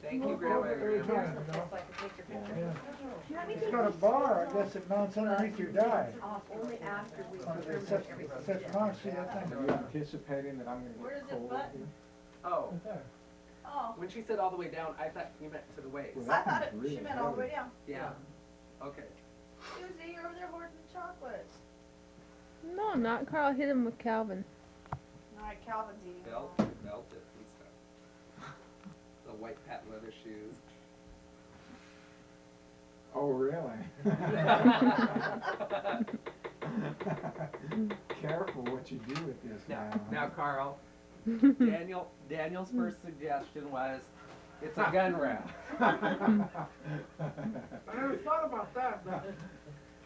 S8: Thank you,
S4: Look
S8: Grandma.
S4: over every
S8: Grandma.
S4: time, you know?
S3: So I can take your picture.
S4: Yeah. It's got a bar, I guess, that mounts underneath your dive.
S3: Only after we
S4: It sets it on, see that
S1: Are
S4: thing?
S1: you anticipating that I'm
S3: Where
S1: gonna
S3: does
S1: get
S3: it
S1: cold
S3: button?
S1: here?
S8: Oh,
S3: Oh,
S8: when she said all the way down, I thought you meant to the waist.
S1: Well,
S3: I
S1: that
S3: thought
S1: one's
S3: it,
S1: really
S3: she meant all the way
S1: heavy.
S3: down.
S8: Yeah. Okay.
S3: Susie, you're over there hoarding the chocolates.
S5: No, No, I'm not. Carl hit him with Calvin.
S3: Alright, Calvin's eating.
S8: Belt
S3: along.
S8: it and stuff. The white patent leather shoes.
S1: Oh, really? Careful what you do with this
S8: Now,
S1: now.
S8: now Carl, Daniel's first suggestion was, it's a gun rack.
S4: I never thought about that, but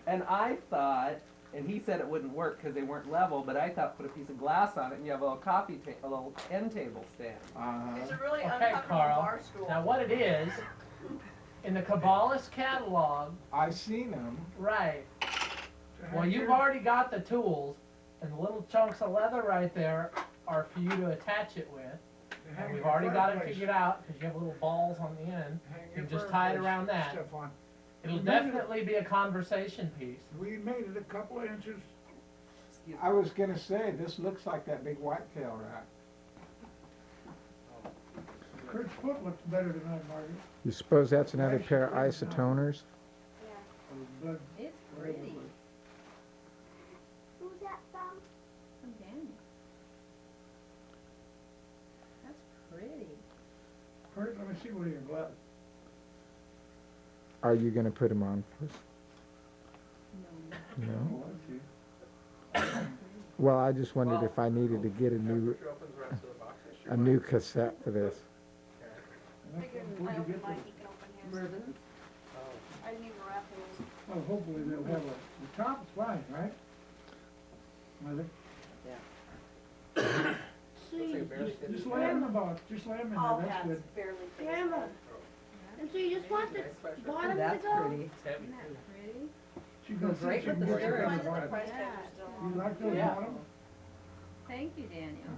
S8: And I thought, and he said it wouldn't work because they weren't level, but I thought put a piece of glass on it and you have a little a little end table stand.
S3: It's a really
S6: Okay,
S3: uncomfortable
S6: Carl.
S3: bar stool.
S6: Now what it is, in the Cabalist catalog,
S1: I seen them.
S6: right,
S4: to
S6: well,
S4: have
S6: you've
S4: your-
S6: already got the tools, and the little chunks of leather right there are for you to attach it with.
S4: to hang
S6: And we've
S4: your
S6: already got it
S4: fireplace,
S6: figured out, because you have little balls on the end.
S4: hang
S6: You
S4: your
S6: just tie it
S4: fireplace
S6: around that.
S4: Stuff on.
S6: It'll
S4: We made it-
S6: definitely be a conversation piece.
S4: We made it a couple of inches.
S8: Excuse
S1: I was gonna say, this looks like that big whitetail rack.
S4: Kurt's foot looks better than that, Marty.
S1: You suppose that's another pair of isotoners?
S4: But
S7: It's pretty.
S2: Who's that from?
S5: From Daniel.
S7: That's pretty.
S4: Kurt, let me see one of your gloves.
S1: Are you gonna put them on first?
S5: No.
S1: No?
S4: Oh, I see.
S1: Well, I just wondered if I needed to get a new cassette for this.
S3: Figured
S4: Where'd
S3: I
S4: you
S3: opened
S4: get
S3: mine,
S4: this?
S3: he can open his.
S7: Ribbons.
S3: I didn't even wrap his.
S4: Well, hopefully they'll have the top's fine, right? Mother,
S2: See,
S4: just lay them just lay them in
S3: All
S4: there, that's
S3: hats
S4: good.
S3: fairly fixed.
S2: Grandma. And so you just want the bottom to
S7: That's
S2: go?
S7: pretty.
S6: It's heavy
S5: Isn't that
S6: too.
S5: pretty?
S4: She
S7: Goes
S4: goes
S7: right
S4: she
S7: with
S4: can
S7: the
S4: get you
S7: skirt.
S4: on
S3: Mine's
S4: the
S3: at the
S4: bottom.
S3: price tag
S5: Yeah.
S3: are still
S4: You
S3: on.
S4: like those
S6: Yeah.
S4: bottoms?
S5: Thank you, Daniel.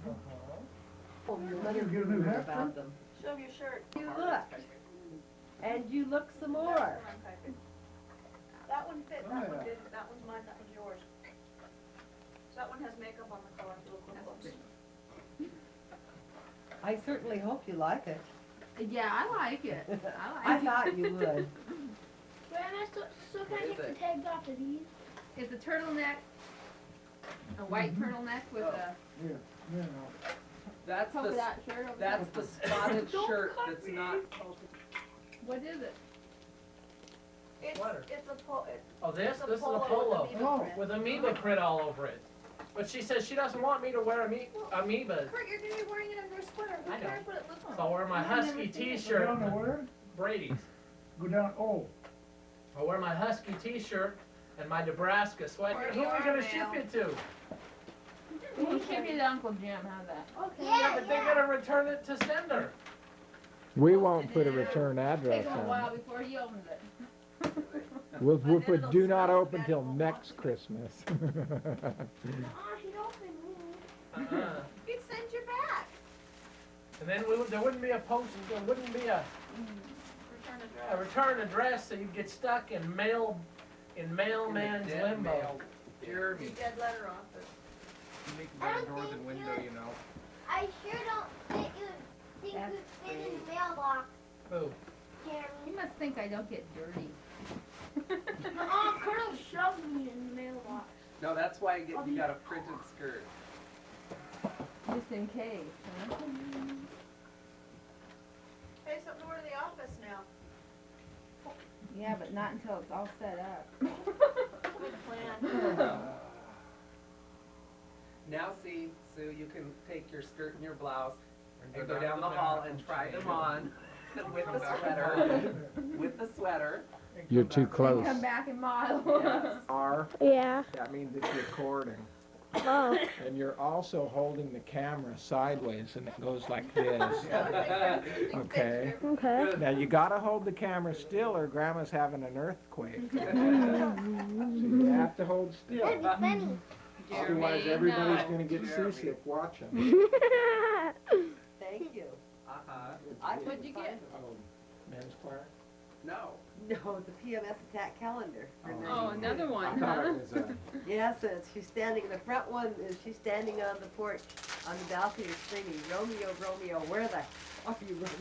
S7: Oh, your
S4: You
S7: mother
S4: get a new
S7: knew
S4: hat,
S7: about
S4: Kurt?
S7: them.
S3: Show me your shirt.
S7: You look. And you look some more.
S3: That one fit,
S4: Oh,
S3: that one
S4: yeah.
S3: didn't, that one's mine, that one's yours. So that one has makeup on the collar, if you look real close.
S7: I certainly hope you like it.
S5: Yeah, I like it.
S7: I thought you would.
S2: Grandma, so can I
S8: What is
S2: get the
S8: it?
S2: tags off of these?
S5: It's a turtleneck, a white turtleneck with a
S4: Yeah, yeah, no.
S8: That's
S5: polka
S8: the,
S5: dot shirt over
S8: that's
S5: top.
S8: the spotted
S2: Don't
S8: shirt
S2: cut
S8: that's
S2: me.
S8: not,
S5: What is it?
S6: Sweater.
S3: It's a
S6: Oh, this
S3: it's a
S6: is a
S3: polo
S6: polo
S3: with amoeba
S4: Oh.
S3: print.
S6: with amoeba print all over it. But she says she doesn't want me to wear amoebas.
S3: Kurt, you're gonna be wearing it under a sweater, who
S6: I know.
S3: cares what it looks like?
S6: So I'll wear my
S5: I've never
S6: husky
S5: seen it.
S4: Go
S6: t-shirt,
S4: down to where?
S6: Brady's.
S4: Go down, oh,
S6: I'll wear my husky t-shirt and my Nebraska sweater. Who are we gonna ship it to?
S5: We'll ship it to Uncle Jim, how's that?
S2: Okay.
S6: Yeah, but they're gonna return it to sender.
S1: We won't put a return address
S5: Take him a while
S1: on it.
S5: before he opens it.
S1: We'll
S3: But then
S1: put
S3: it'll
S1: do not
S3: smell so
S1: open
S3: bad
S1: till
S3: it won't
S1: next
S3: want to.
S1: Christmas.
S2: Aw, she don't open me.
S6: Uh-uh.
S3: You'd send your back.
S6: And then there wouldn't be a post, there wouldn't be a
S3: Return
S6: a
S3: address.
S6: return address, so you'd get stuck in mailman's
S8: dead
S6: limbo.
S8: mail.
S3: Your dead letter office.
S9: You make
S2: I
S9: better
S2: don't
S9: door than
S2: think
S9: window,
S2: you-
S9: you know.
S2: I sure don't think you
S5: That's
S2: fit in the mailbox,
S6: Who?
S5: You
S2: Jeremy.
S5: must think I don't get dirty.
S2: Oh, Colonel shoved me in the mailbox.
S8: no, that's why you got a printed skirt.
S5: Just in case, huh?
S3: Hey, something to wear to the office now.
S5: Yeah, but not until it's all set up.
S3: Good plan.
S8: Now see, Sue, you can take your skirt and your blouse and go down the hall and try them on with the sweater, with the sweater.
S1: You're too
S5: Then
S1: close.
S5: come back and model.
S8: Yes.
S1: R,
S2: Yeah.
S1: that means it's recording.
S2: Oh.
S1: And you're also holding the camera sideways and it goes like this. Okay.
S2: Okay.
S1: Now you gotta hold the camera still or grandma's having an earthquake. So you have to hold still.
S2: That'd be funny.
S1: Otherwise
S5: Jeremy,
S1: everybody's
S5: no.
S1: gonna get seasick watching.
S7: Thank you.
S8: Uh-huh.
S5: What'd you get?
S1: Oh, men's choir?
S8: No.
S7: No, the PMS attack calendar. for
S1: Oh.
S7: men.
S5: Oh, another
S1: I
S5: one,
S1: thought
S5: huh?
S1: it was a,
S7: Yes, she's standing, the front one is she's standing on the porch, on the balcony screaming, Romeo, Romeo, where the are you, Romeo?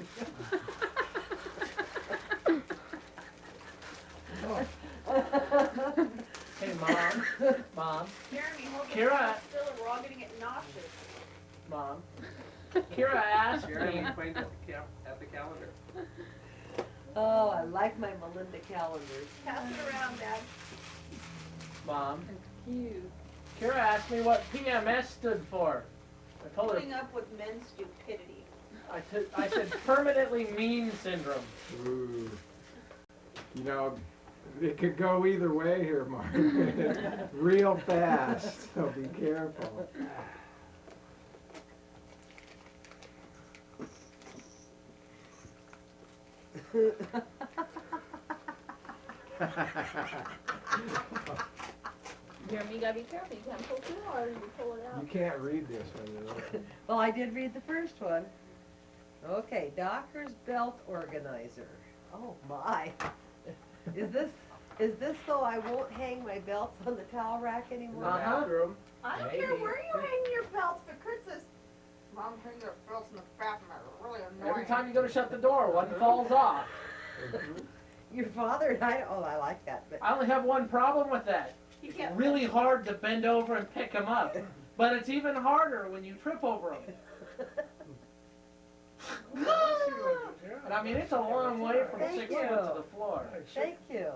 S6: Hey, Mom, Mom,
S3: Jeremy, hold the
S6: Kira.
S3: phone still or we're all gonna get nauseous.
S6: Mom. Kira asked
S8: Jeremy
S6: me,
S8: pointed at the calendar.
S7: Oh, I like my Melinda calendars.
S3: Pass it around, Dad.
S6: Mom,
S3: Cute.
S6: Kira asked me what PMS stood for. I told her,
S3: Putting up with men's stupidity.
S6: I said permanently mean syndrome.
S1: Ooh. You know, it could go either way here, Mark. Real fast, so be careful.
S5: Jeremy, you gotta be careful, you can't pull too hard and you pull it
S1: You
S5: out.
S1: can't read this when you're looking.
S7: Well, I did read the first one. Okay, Docker's Belt Organizer. Oh my. Is this so I won't hang my belts on the towel rack anymore?
S6: Uh-huh.
S8: Bathroom.
S3: I don't care
S8: Maybe.
S3: where you hang your belts, but Kurt says, Mom, hang your belts in the bathroom, they're really annoying.
S6: Every time you go to shut the door, one falls off.
S7: Your father and I, oh, I like that, but
S6: I only have one problem with that.
S3: You
S6: It's
S3: can't.
S6: really hard to bend over and pick them up, but it's even harder when you trip over them. And I mean, it's a long way from
S7: Thank
S6: 6
S7: you.
S6: foot to the floor.
S7: thank you.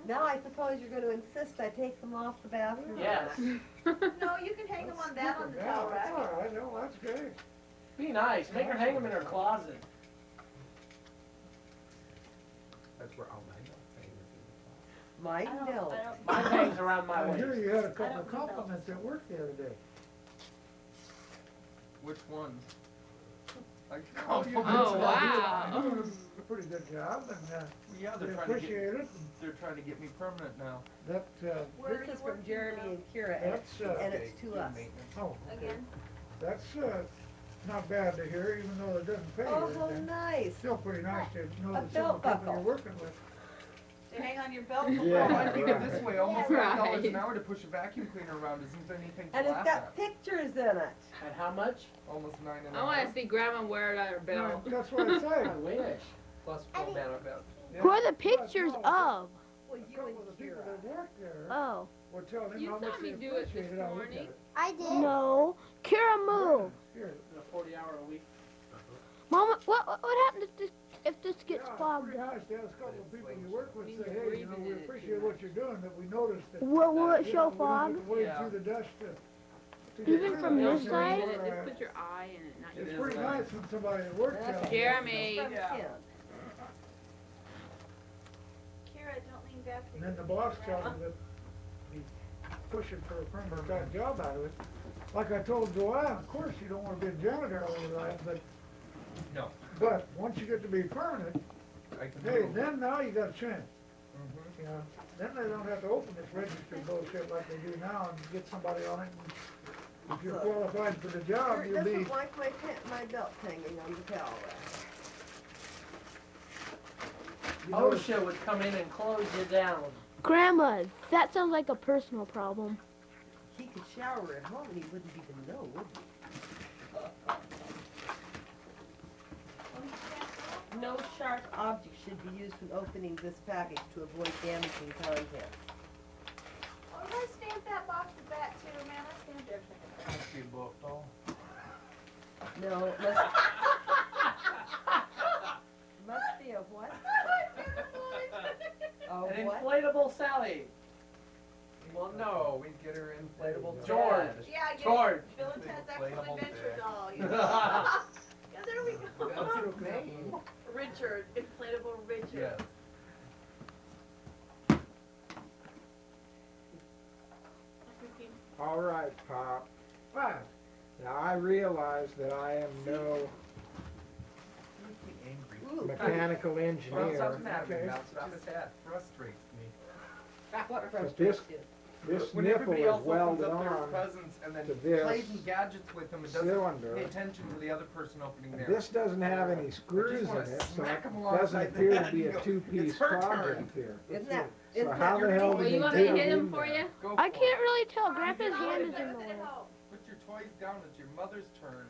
S7: Now I suppose you're gonna insist I take them off the bathroom
S6: Yes.
S3: No, you can hang them on that on the
S4: Yeah,
S3: towel
S4: that's
S3: rack.
S4: all right, no, that's great.
S6: Be nice. Make her hang them in her closet.
S9: That's where all mine go.
S7: Mine don't.
S6: Mine hangs around my
S4: I hear
S6: waist.
S4: you had a couple
S2: don't
S4: of
S2: do belts.
S4: compliments at work the other day.
S9: Which one? Like
S4: Oh, you
S9: compliments.
S4: did.
S5: wow.
S4: You're doing a pretty good job, and,
S9: Yeah,
S4: we
S9: they're trying to get,
S4: appreciate it.
S9: they're trying to get me permanent now.
S4: That,
S3: Where are
S7: This
S3: you
S7: is from
S3: working
S7: Jeremy
S3: now?
S7: and Kira, and
S4: that's,
S7: and
S9: Okay,
S7: it's to
S9: doing
S7: us.
S9: maintenance.
S4: oh, okay.
S3: Again?
S4: That's, not bad to hear, even though it doesn't pay
S7: Oh,
S4: you
S7: how
S4: anything.
S7: nice.
S4: Still pretty nice to know
S7: A
S4: that some
S7: belt
S4: of the people
S7: buckle.
S4: you're working with.
S3: They hang on your belt?
S1: Yeah.
S9: Well, I figured this
S1: right.
S9: way, almost
S5: Yeah,
S9: $9
S5: right.
S9: an hour to push a vacuum cleaner around isn't anything to
S7: And it's
S9: laugh
S7: got
S9: at.
S7: pictures in it.
S6: And how much?
S9: Almost 9 an
S5: I
S9: hour.
S5: wanna see grandma wear it on her belt.
S4: Right, that's what I say.
S6: I wish.
S8: Plus full banner belt.
S4: Yeah.
S10: Who are the
S4: But
S10: pictures
S4: no,
S10: of?
S7: Well,
S4: A
S7: you
S4: couple
S7: and
S4: of the people
S7: Kira.
S4: that work there
S10: Oh.
S4: were telling him
S5: You
S4: how
S5: saw
S4: much
S5: me
S4: they
S5: do it this
S4: appreciate it. I looked
S5: morning.
S4: at it.
S10: I did. No. Kira, move.
S4: Here.
S6: In a 40-hour-a-week.
S10: Mama, what happened if this gets
S4: Yeah,
S10: fogged
S4: pretty
S10: up?
S4: nice to have a couple of people you work with
S5: Means
S4: say,
S5: you're
S4: hey, you know,
S5: breathing
S4: we
S5: in it
S4: appreciate
S5: too
S4: what you're doing, that we noticed that.
S10: Will it
S4: you
S10: show
S4: know,
S10: fog?
S4: We don't have to wade
S9: Yeah.
S4: through the dust to
S10: Even
S4: get
S10: from
S4: through
S10: this
S4: it.
S10: side?
S5: Just put your eye in it, not
S8: It
S4: It's
S8: is
S4: pretty
S8: nice.
S4: nice when somebody at work tells you.
S5: Jeremy.
S7: From
S9: Yeah.
S7: Kim.
S3: Kira, don't lean back.
S4: And then the boss tells me that he's pushing for a permanent type job out of it. Like I told Joanne, of course you don't wanna be a janitor all your life,
S9: No.
S4: but once you get to be permanent,
S9: I can
S4: hey,
S9: move.
S4: then now you got a chance.
S9: Mhm.
S4: You know, then they don't have to open this register bullshit like they do now and get somebody on it. And if you're qualified for the job,
S7: Kurt,
S4: you'll
S7: This
S4: be,
S7: is like my belt hanging on the towel rack.
S4: you know,
S6: OSHA would come in and close you down.
S10: Grandma, that sounds like a personal problem.
S7: He could shower at home and he wouldn't even know, would he? No sharp object should be used when opening this package to avoid damaging contents.
S3: Oh, did I stamp that box with that too, man? I stamped everything.
S9: Must be a book, doll.
S7: No, it must, must be a what? A
S6: An
S7: what?
S6: inflatable Sally.
S9: Well, no, we'd get her inflatable
S6: George.
S9: dad.
S3: Yeah, I get
S6: George.
S3: it. Bill and Ted's Excellent
S9: Inflatable
S3: Adventure
S9: bed.
S3: doll. You know? Yeah, there we go.
S9: That's his name.
S3: Richard, inflatable Richard.
S9: Yes.
S1: All right, Pop.
S4: fine.
S1: Now I realize that I am no
S9: Makes me angry.
S7: Ooh,
S1: mechanical
S9: Bounce
S1: engineer.
S9: up and at me,
S4: Okay.
S9: bounce it off his head. Frustrates me.
S7: what
S1: But
S7: frustrates
S1: this,
S7: you?
S1: this
S9: When
S1: nipple
S9: everybody
S1: is
S9: else opens
S1: welded
S9: up their
S1: on
S9: presents and then
S1: to this
S9: plays and gadgets with them and doesn't
S1: cylinder.
S9: pay attention to the other person opening theirs.
S1: This doesn't have any screws in
S9: wanna
S1: it, so
S9: smack
S1: it
S9: 'em alongside
S1: doesn't
S9: the
S1: appear to
S9: head
S1: be
S9: and
S1: a
S9: go,
S1: two-piece
S9: "It's her
S1: project
S9: turn."
S1: here.
S7: Isn't that,
S1: So
S7: isn't
S1: how
S7: that
S1: the
S7: your
S1: hell
S7: name?
S5: Well,
S1: did
S5: you
S1: they
S5: want me to
S1: do
S5: hit him
S1: that?
S5: for you?
S9: Go
S10: I
S9: for
S10: can't
S9: it.
S10: really tell. Grandpa's hand is in
S3: Better
S10: the
S3: than at
S10: way.
S3: home.
S9: Put your toys down, it's your mother's turn.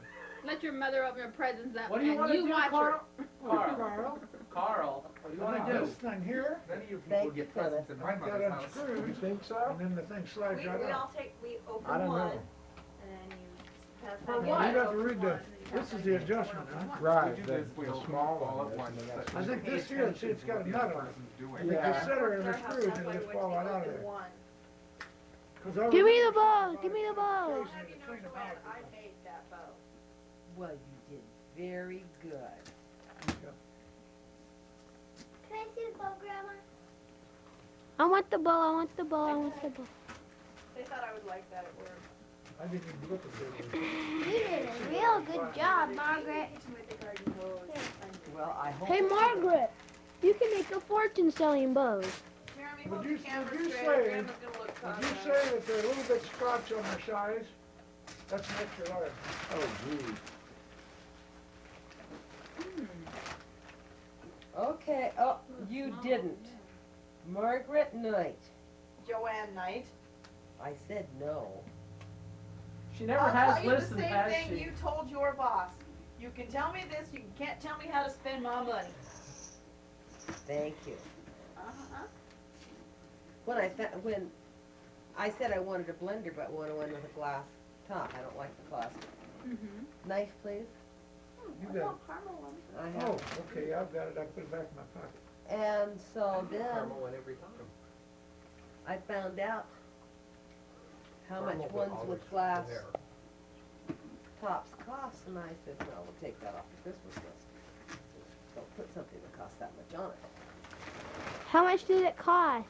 S5: Let your mother open her presents up
S6: What do you
S5: and
S6: wanna
S5: you
S6: do,
S5: watch
S6: Carl?
S4: Carl,
S6: Carl, what do you
S4: I
S6: wanna
S4: got
S6: do?
S4: this thing here,
S9: None of you people
S7: Thank
S9: get
S7: you, Kenneth.
S9: presents in my
S4: I got
S9: mother's house.
S1: You
S4: unscrewed,
S1: think so?
S4: and then the thing slides
S3: We
S4: right
S3: all
S4: out.
S3: take, we
S1: I
S3: open
S1: don't
S3: one,
S1: know.
S3: and then you pass
S6: For
S3: that
S6: what?
S3: down,
S4: You got to
S3: open
S4: read
S3: one,
S4: the,
S3: and then you pass
S4: this is
S3: that
S4: the
S3: down.
S4: adjustment, huh?
S1: Right,
S9: We do
S1: the
S9: this, we open
S1: small
S9: all
S1: one.
S9: at
S1: is,
S9: once.
S1: and that's-
S4: I think
S9: Pay
S4: this here, see,
S9: attention
S4: it's
S9: to
S4: got
S9: what
S4: a
S9: the
S4: nut
S9: other
S4: on it.
S9: person's doing.
S4: You
S1: Yeah.
S4: can set her in
S3: Their
S4: the
S3: house,
S4: screws
S3: that's
S4: and
S3: why
S4: just
S3: we
S4: fall
S3: went
S4: right
S3: to
S4: out of
S3: open
S4: there.
S3: one.
S4: 'Cause I
S10: Give me
S4: remember
S10: the ball,
S4: something
S10: give me the
S4: about
S10: ball.
S3: I'll
S4: occasionally
S3: have you know,
S4: clean them
S3: Joanne,
S4: out.
S3: I made that bow.
S7: Well, you did very good.
S2: Can I see the ball, Grandma?
S10: I want the ball, I want the ball, I want the ball.
S3: They thought I would like that at work.
S4: I didn't even look at it.
S2: You did a real good job, Margaret.
S3: Teach me with the garden hose.
S7: Well, I hope.
S10: Hey, Margaret, you can make a fortune selling bows.
S3: Jeremy,
S4: Would
S3: hold
S4: you-
S3: the camera
S4: would you
S3: straight,
S4: say-
S3: Grandma's gonna look
S4: Would you
S3: cross-eyed.
S4: say that they're a little bit scotch on their size? That's an extra large.
S1: Oh, gee.
S7: Okay, oh, you didn't. Margaret Knight.
S3: Joanne Knight.
S7: I said no.
S6: She never
S3: I'll
S6: has
S3: tell you the
S6: listened,
S3: same
S6: has
S3: thing
S6: she?
S3: you told your boss. You can tell me this, you can't tell me how to spend my money.
S7: Thank you.
S3: Uh-huh.
S7: When I said I wanted a blender, but wanted one with a glass top. I don't like the plastic. Knife, please.
S4: You
S3: I
S4: got
S3: want caramel ones.
S7: I
S4: Oh,
S7: have.
S4: okay, I've got it, I put it back in my pocket.
S7: And so then
S8: Caramel one every time.
S7: I found out how much
S8: Caramel, but
S7: ones
S8: always
S7: with glass
S8: there.
S7: tops cost, and I said, well, we'll take that off the Christmas list. Don't put something that costs that much on it.
S10: How much did it cost?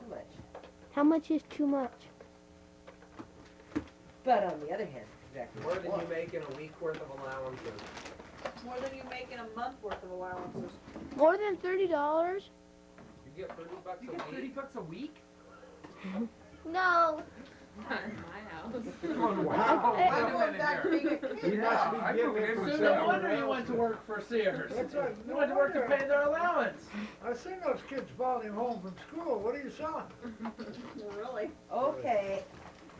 S7: Too much.
S10: How much is too much?
S7: But on the other hand, exactly
S8: More
S7: what
S8: than
S7: it
S8: you
S7: was.
S8: make in a week worth of allowances.
S3: More than you make in a month worth of allowances.
S10: More than $30?
S8: You get $30
S9: You
S8: a
S9: get
S8: week.
S9: $30 a week?
S2: No.
S5: Not in my house.
S1: Wow.
S9: Wait a
S3: I'm going
S9: minute
S3: back
S9: here.
S3: being a
S1: You
S3: kid.
S1: must
S9: I'm
S1: be
S9: moving
S1: giving
S9: in
S1: for
S9: with
S6: So
S9: someone
S6: no wonder you went
S1: else.
S6: to work for Sears.
S4: That's right.
S6: You went to work to pay their allowance.
S4: I seen those kids following home from school, what are you selling?
S3: Really?
S7: Okay,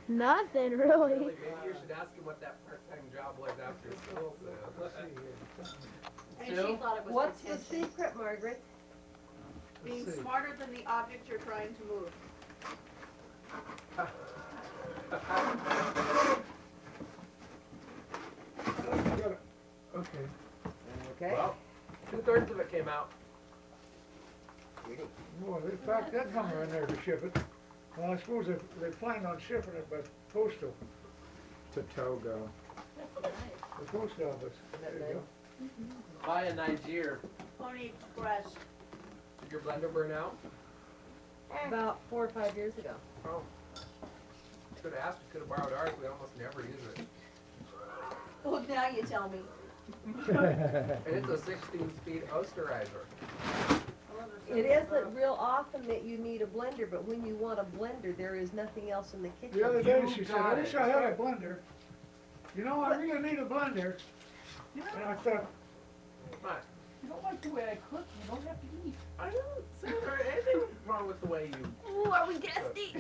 S10: Nothing,
S8: Really,
S10: really.
S8: maybe you should ask him what that part-time job was after school,
S4: Let's
S8: so.
S4: see here.
S3: And she
S6: Sue?
S3: thought it was
S7: what's the
S3: detention.
S7: secret, Margaret?
S3: Being
S4: Let's see.
S3: smarter than the object you're trying to move.
S4: Okay.
S7: Okay.
S8: Well, 2/3 of it came out.
S4: Boy, they packed that number in there to ship it. Well, I suppose they planned on shipping it by postal,
S1: To Togo.
S4: the post office. There you go.
S6: Via Niger.
S3: Pony Express.
S8: Did your blender burn out?
S7: About 4 or 5 years ago.
S8: Oh. Could've asked, we could've borrowed ours, we almost never use it.
S3: Well, now you tell me.
S8: And it's a 16-speed Osterizer.
S7: It isn't real often that you need a blender, but when you want a blender, there is nothing else in the kitchen.
S4: The other day
S6: You
S4: she said,
S6: got
S4: I wish
S6: it.
S4: I had a blender. You know, I really need a blender. And I thought,
S8: What?
S6: You don't like the way I cook, you don't have to eat.
S8: I don't say there anything wrong with the way you.
S3: Ooh, are we guesty?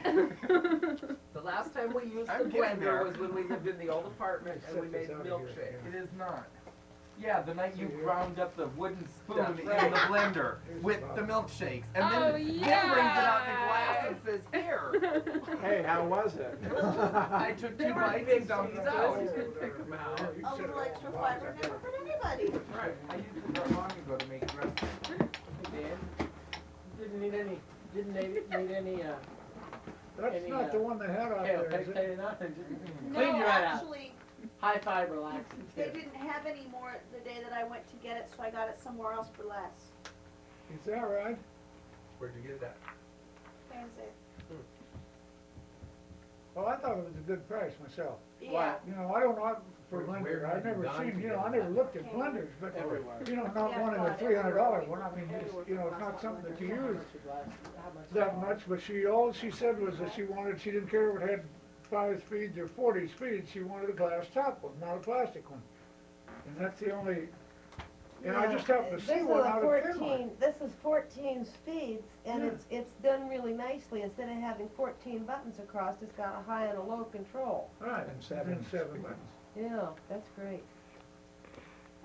S8: The last time we used the
S9: I'm getting
S8: blender
S9: there.
S8: was when we lived in the old apartment and we
S4: Set
S8: made
S4: this out of here.
S8: milkshake.
S9: It is not. Yeah, the night you
S4: See here.
S9: ground up the wooden spoon
S8: That's
S9: in
S8: right.
S9: the blender
S4: Here's
S9: with
S4: the
S9: the
S4: bottle.
S9: milkshakes, and
S5: Oh,
S9: then brings it out the glass and
S5: yeah.
S9: says, "Here."
S1: Hey, how was it?
S9: I took
S8: They
S9: 2
S8: were
S9: bites
S8: big
S9: and dumped
S8: seeds
S9: it
S8: out.
S9: out.
S8: You could pick 'em out.
S4: You
S3: A
S4: said
S3: little
S4: it
S3: extra
S4: all
S3: fiber
S4: about
S3: never hurt anybody.
S9: Right. I used it not long ago to make dressing.
S6: Dan, didn't need any, need any,
S4: That's
S6: Any,
S4: not the one they had out
S6: kale,
S4: there, is it?
S6: potato, nothing, just
S3: No,
S6: clean your head out.
S3: actually,
S6: High fiber laxative.
S3: they didn't have any more the day that I went to get it, so I got it somewhere else for less.
S4: Is that right?
S8: Where'd you get it at?
S3: Fancy.
S4: Well, I thought it was a good price myself.
S3: Yeah.
S4: You know, I don't know, for a
S8: Where
S4: blender,
S8: have
S4: I've
S8: you
S4: never
S8: gone
S4: seen,
S8: to
S4: you know,
S8: get
S4: I never
S8: that?
S4: looked at blenders, but,
S6: Everywhere.
S4: you know, not
S3: Yeah,
S4: wanting a
S3: but
S4: $300 one, I mean, it's, you know, it's not something that you use that much, but all she said was that she didn't care if it had 5 speeds or 40 speeds, she wanted a glass top one, not a plastic one. And that's the only, and I just happened to see
S7: This is
S4: one
S7: a
S4: out of
S7: 14. This is 14 speeds, and
S4: Yeah.
S7: it's done really nicely. Instead of having 14 buttons across, it's got a high and a low control.
S4: Right,
S1: And
S4: and
S1: seven
S4: 7
S1: speeds.
S4: buttons.
S7: Yeah, that's great.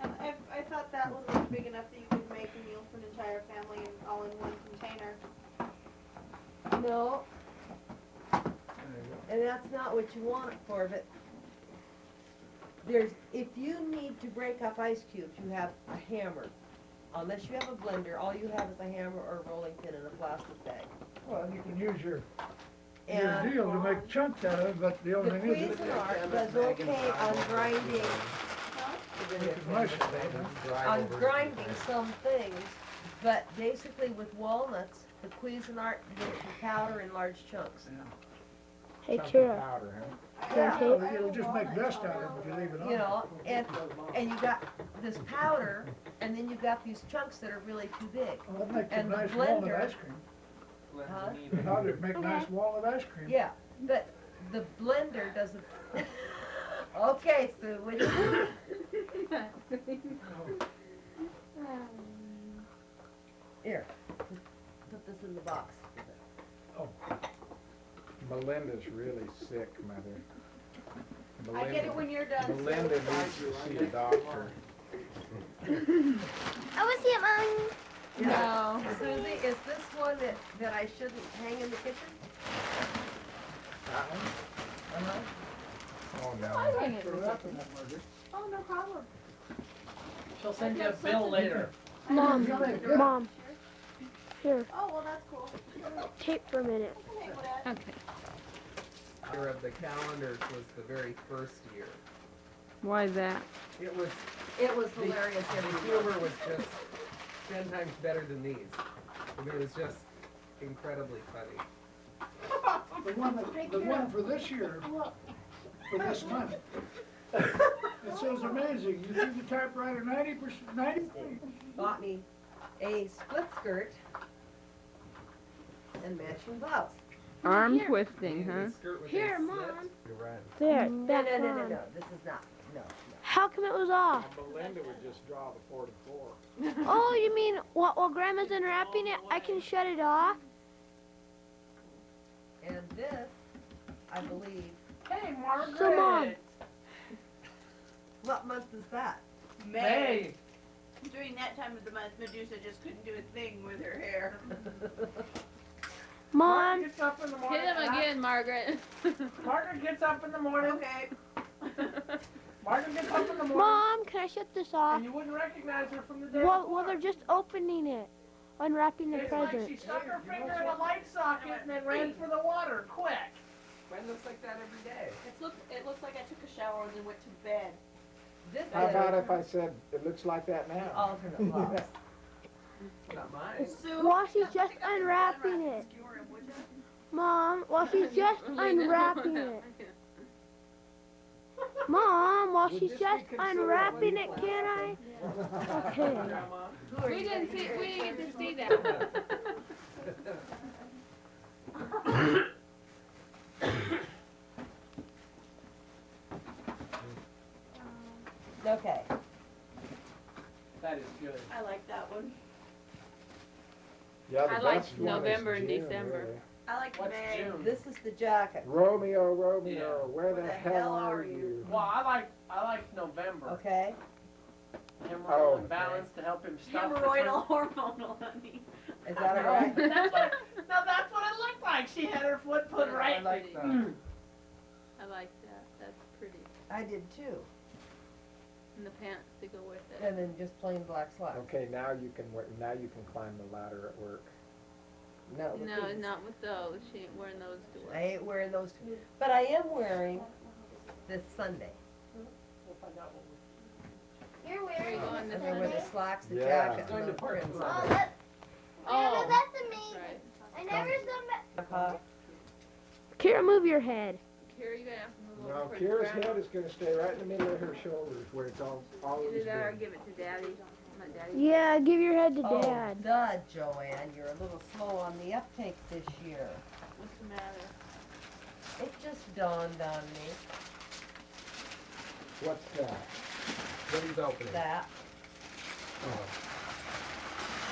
S3: And I thought that one was big enough that you could make a meal for an entire family and all in one container.
S7: No, and that's not what you want it for, but if you need to break up ice cubes, you have a hammer. Unless you have a blender, all you have is a hammer or a rolling pin in a plastic bag.
S4: Well, you can use your
S7: And
S4: deal to make chunks out of it, but the
S7: the
S4: only thing is,
S7: Cuisinart does okay on grinding, some things, but basically with walnuts, the Cuisinart makes you powder in large chunks.
S10: Hey,
S1: Something
S10: Kira.
S1: powder, huh?
S7: Yeah.
S4: well, it'll just make dust out of it if you leave it on.
S7: You know, and you got this powder, and then you got these chunks that are really too big.
S4: Well, that'd make
S7: and
S4: some
S7: the
S4: nice walnut
S7: blender-
S4: ice cream.
S7: Huh?
S4: That'd make nice walnut ice cream.
S7: Yeah, but the blender doesn't. Okay, Sue, would you? Here, put this in the box.
S1: Melinda's really sick, Mother.
S3: I get it when you're done. Sue.
S1: Melinda needs to see a doctor.
S10: I want to see it, Mom.
S7: No. Susie, is this one that I shouldn't hang in the kitchen?
S1: That one? Oh, no.
S3: Oh, no problem.
S6: She'll send you a bill later.
S10: Mom, Mom. Here,
S3: Oh, well, that's cool.
S10: tape for a minute.
S3: Okay, well, that-
S5: Okay.
S8: Year of the calendars was the very first year.
S5: Why is that?
S8: It was,
S7: It was
S8: the
S7: hilarious every
S8: humor was just 10 times better than these. I mean, it was just incredibly funny.
S4: The one for this year, for this month. It says amazing, you see the typewriter 90%.
S7: bought me a split skirt and matching blouse.
S5: Arm twisting,
S8: And
S5: huh?
S8: the skirt with
S10: Here,
S8: a slit.
S10: Mom.
S8: You're right.
S10: There,
S7: No,
S10: that's
S7: no, no, no,
S10: on.
S7: no, this is not, no.
S10: How come it was off?
S1: Melinda would just draw the 44.
S10: Oh, you mean while Grandma's unwrapping it, I can shut it off?
S7: And this, I believe,
S6: Hey, Margaret.
S10: So, Mom.
S7: what month is that?
S6: May.
S3: During that time of the month, Medusa just couldn't do a thing with her hair.
S10: Mom,
S6: Gets up in the morning.
S5: Hit him again, Margaret.
S6: Margaret gets up in the morning.
S3: Okay.
S6: Margaret gets up in the morning.
S10: Mom, can I shut this off?
S6: And you wouldn't recognize her from the day
S10: Well,
S6: before.
S10: they're just opening it, unwrapping the
S6: It's like
S10: present.
S6: she stuck her finger in a light socket and then ran for the water, quick.
S8: Mine looks like that every day.
S3: It looks like I took a shower and then went to bed.
S7: This
S1: How
S7: is
S1: about if I said, it looks like that now?
S7: alternate locks.
S8: Not mine.
S3: Sue?
S10: While she's just unwrapping it. Mom, while she's just unwrapping it. Mom, while
S1: We'll
S10: she's
S1: just be
S10: just
S1: considerate
S10: unwrapping
S1: when
S10: it,
S1: you
S10: can I? Okay.
S5: We didn't get to see that.
S7: Okay,
S6: That is good.
S3: I like that one.
S1: Yeah, the
S5: I like
S1: best one is
S5: November and
S1: June,
S5: December.
S1: really.
S3: I like
S6: What's
S3: May.
S6: June?
S7: this is the jacket,
S1: Romeo, Romeo,
S6: Yeah.
S1: where the hell are you?
S6: Well, I like November.
S7: okay?
S6: Hemorrhoidal
S1: Oh.
S6: imbalance to help him stop the
S3: Hemorrhoidal hormonal, honey.
S7: Is that all right?
S6: That's what it looked like. She had her foot put right.
S8: I like that.
S5: I like that. That's pretty.
S7: I did too,
S5: And the pants to go with it.
S7: and then just plain black slacks.
S1: Okay, now you can, now you can climb the ladder at work.
S7: No, with
S5: No,
S7: these.
S5: not with those. She ain't wearing those to
S7: I
S5: work.
S7: ain't wearing those, but I am wearing this Sunday.
S2: You're
S5: Where you
S2: wearing
S5: going
S7: And
S5: this
S7: I wear the
S5: Sunday?
S7: slacks, the
S1: Yeah.
S7: jacket,
S8: Going
S7: and
S8: to
S7: the
S8: Park
S7: prints
S8: Sunday.
S7: on
S2: Oh,
S7: it.
S2: that's,
S5: Oh,
S2: that's amazing.
S5: right.
S2: I never saw
S7: Uh,
S10: Kira, move your head.
S5: Kira, you gonna have to move
S1: No,
S5: over for
S1: Kira's
S5: Grandma.
S1: head is gonna stay right in the middle of her shoulders where it's always
S5: Either that or
S1: been.
S5: give it to Daddy. My daddy.
S10: Yeah, give your head to
S7: Oh,
S10: Dad.
S7: duh, Joanne, you're a little slow on the uptake this year.
S5: What's the matter?
S7: It just dawned on me
S1: What's that?
S8: What he's opening.
S7: that,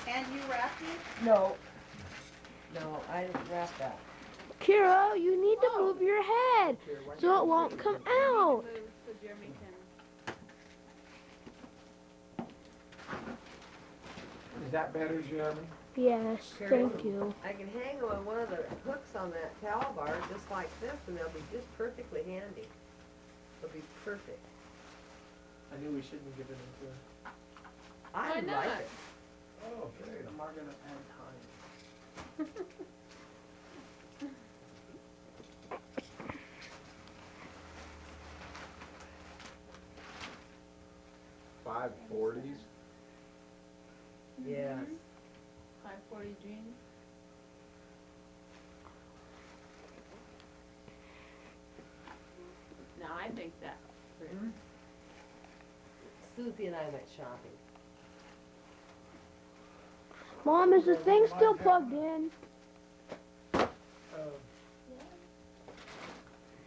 S3: And you wrapped it?
S7: no, I didn't wrap that.
S10: Kira, you need to move your head
S1: Here, when
S10: so it won't come out.
S5: Move so
S3: Jeremy can,
S1: Is that better, Jeremy?
S10: Yes, thank you.
S7: I can hang them on one of the hooks on that towel bar just like this and they'll be just perfectly handy. They'll be perfect.
S6: I knew we shouldn't give it into it.
S7: I
S3: Why
S7: like
S3: not?
S7: it.
S4: Oh, okay.
S6: I'm not gonna add time.
S1: 540s.
S7: Yes.
S3: 540 jeans. No, I think that.
S7: Susie and I went shopping.
S10: Mom, is the thing still plugged in?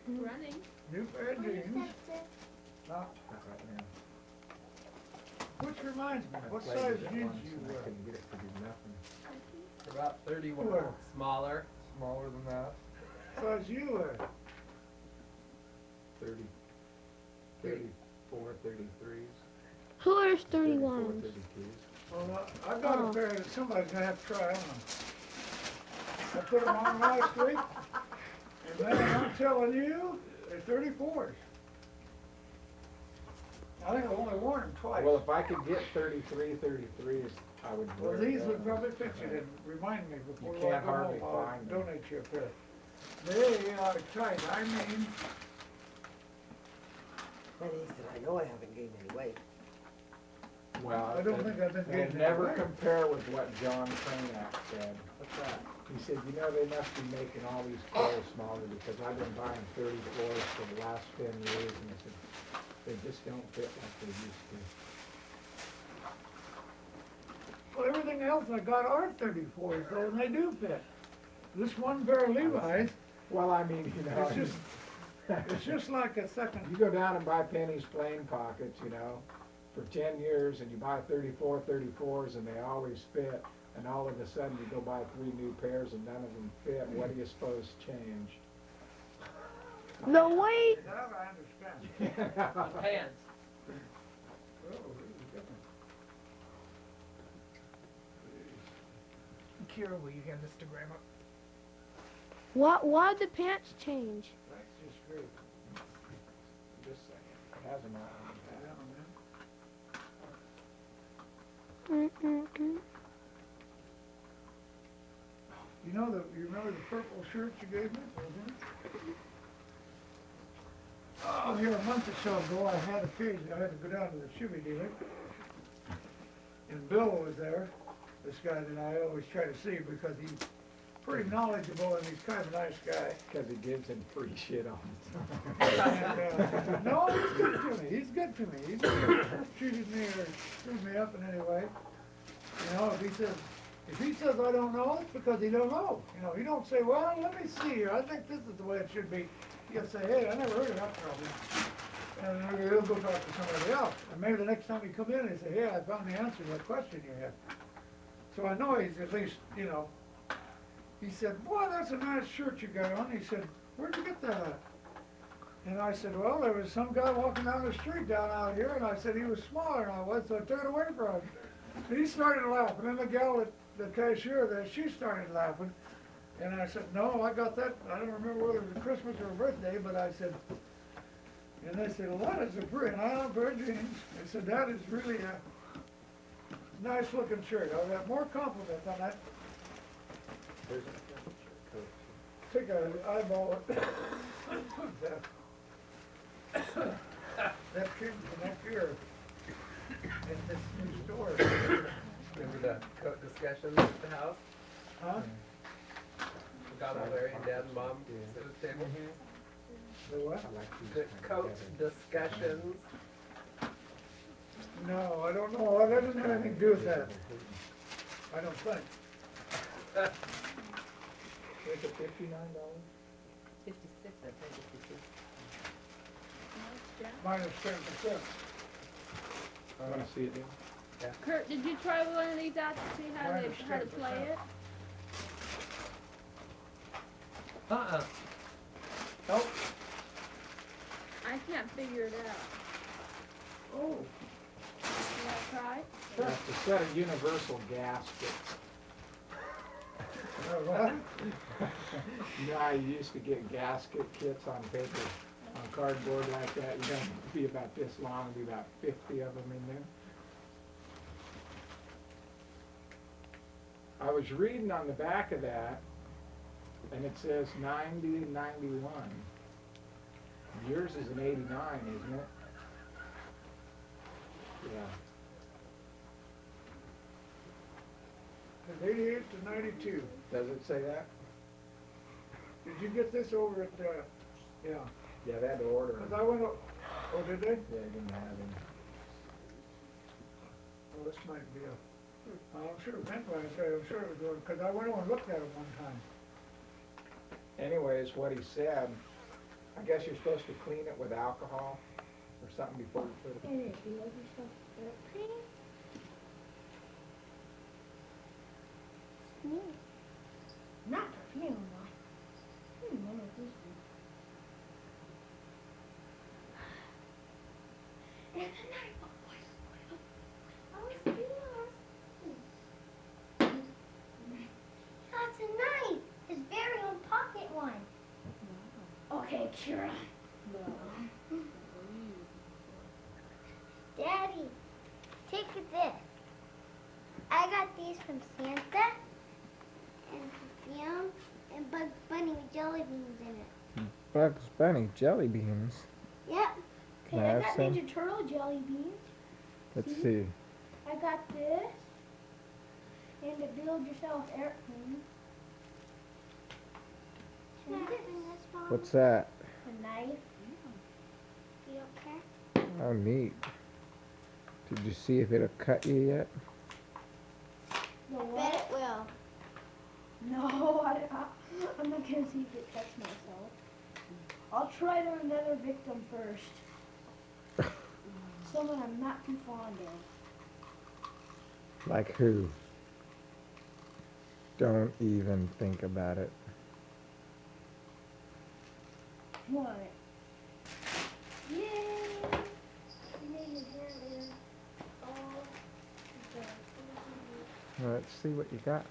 S3: Running.
S4: New pair of jeans.
S1: Not right now.
S4: Which reminds me, what
S1: I played
S4: size
S1: with it
S4: jeans
S1: once
S4: you
S1: and I
S4: wear?
S1: couldn't get it to do nothing.
S6: About 31.
S4: Where?
S6: Smaller than that.
S4: Size you wear?
S1: 30, 34, 33s.
S10: Who wears
S1: 34,
S10: 31s?
S1: 32s.
S4: Well, I've got
S10: Oh.
S4: a pair that somebody's gonna have to try on. I put them on last week, and man, I'm telling you, they're 34s. I think I've only worn them twice.
S1: Well, if I could get 33s, I would
S4: Well,
S1: wear
S4: these
S1: those.
S4: would probably fit you, and remind me before
S1: You
S4: I
S1: can't
S4: go
S1: hardly
S4: home, I'll
S1: find them.
S4: donate you a pair. They are tight, I mean,
S7: And he said, I know I haven't gained any weight.
S1: Well,
S4: I don't think I've been
S1: they
S4: getting
S1: never
S4: any weight.
S1: compare with what John Cranack said.
S6: What's that?
S1: He said, you know, they must be making all these clothes smaller because I've been buying 34s for the last 10 years, and he said, they just don't fit like they used to.
S4: well, everything else I got are 34s, though, and they do fit. This one pair of Levi's,
S1: Well, I mean, you know,
S4: it's just like a second.
S1: you go down and buy Penny's plain pockets, you know, for 10 years, and you buy 34s, and they always fit, and all of a sudden you go buy 3 new pairs and none of them fit. What do you suppose changed?
S10: The weight.
S4: That I understand.
S6: The pants.
S4: Oh, really different.
S9: Kira, will you hand this to Grandma?
S10: Why'd the pants change?
S4: That's just great.
S1: Just saying, it has them all on the back.
S10: Mm-mm-mm.
S4: You know you remember the purple shirt you gave me? Oh, here a month or so ago, I had to go down to the Chevy dealer. And Bill was there, this guy that I always try to see because he's pretty knowledgeable and he's kind of a nice guy.
S1: Because he gives him free shit all the time.
S4: And, no, he's good to me. He's good to me. He's treated me or screwed me up in any way. You know, if he says I don't know, it's because he don't know. You know, he don't say, well, let me see here. I think this is the way it should be. He'll say, hey, I never heard of that problem. And he'll go talk to somebody else. And maybe the next time he come in, he say, hey, I found the answer to that question you had. So I know he's at least, you know. He said, boy, that's a nice shirt you got on. He said, where'd you get that at? And I said, well, there was some guy walking down the street down out here, and I said he was smaller than I was, so I took it away from him. And he started laughing, and the gal at the cashier there, she started laughing. And I said, no, I got that, I don't remember whether it was Christmas or a birthday, but I said, and they said, well, that is a pretty, and I don't wear jeans. They said, that is really a nice looking shirt. I got more compliments on that.
S1: There's a coat.
S4: Take an eyeball at that came from up here at this new store.
S8: Remember the coat discussions at the house?
S4: Huh?
S8: We got all Larry and Dad and Mom sit at the table.
S4: The what?
S1: I like these
S8: The
S1: kind of
S8: coat
S1: together.
S8: discussions.
S4: No, I don't know. That doesn't have anything to do with that. I don't think.
S1: Is it $59?
S7: 56, I think, 56.
S4: Minus 10%.
S1: I want to see it, then.
S3: Kurt, did you try one of these out to see how to play it?
S6: Uh-uh.
S4: Nope.
S10: I can't figure it out.
S2: Oh.
S10: Should I try?
S1: That's a set of universal gaskets.
S4: What?
S1: You know how you used to get gasket kits on paper, on cardboard like that? You know, it'd be about this long, be about 50 of them in there. I was reading on the back of that, and it says 90, 91. Yours is an 89, isn't it? Yeah.
S4: It's 88 to 92.
S1: Does it say that?
S4: Did you get this over at the, yeah,
S1: Yeah, they had to order
S4: 'cause
S1: them.
S4: I went, oh, did they?
S1: Yeah, I didn't have them.
S4: Oh, this might be a, I'm sure it meant what I said, I'm sure it was, because I went over and looked at it one time.
S1: Anyways, what he said, I guess you're supposed to clean it with alcohol or something before you put it.
S2: And if you love yourself airplane. Me. Not perfume, though. What is this one? It's a knife. Oh, it's yours. That's a knife. His very own pocket one. Okay, Kira. Daddy, take this. I got these from Santa and perfume and Bugs Bunny with jelly beans in it.
S1: Bugs Bunny jelly beans.
S2: Yep.
S1: Can
S2: Okay,
S1: I
S2: I
S1: have
S2: got
S1: some?
S2: Ninja Turtle jelly beans.
S1: Let's
S2: See?
S1: see.
S2: I got this and the build yourself airplane. Should I bring this one?
S1: What's that?
S2: A knife. You don't care?
S1: Oh, neat. Did you see if it'll cut you yet?
S2: I bet it will. No, I'm not gonna see if it cuts myself. I'll try to another victim first. Someone I'm not too fond of.
S1: Like who? Don't even think about it.
S2: What? Yay! You made your hair there. Oh, okay.
S1: Let's see what you got.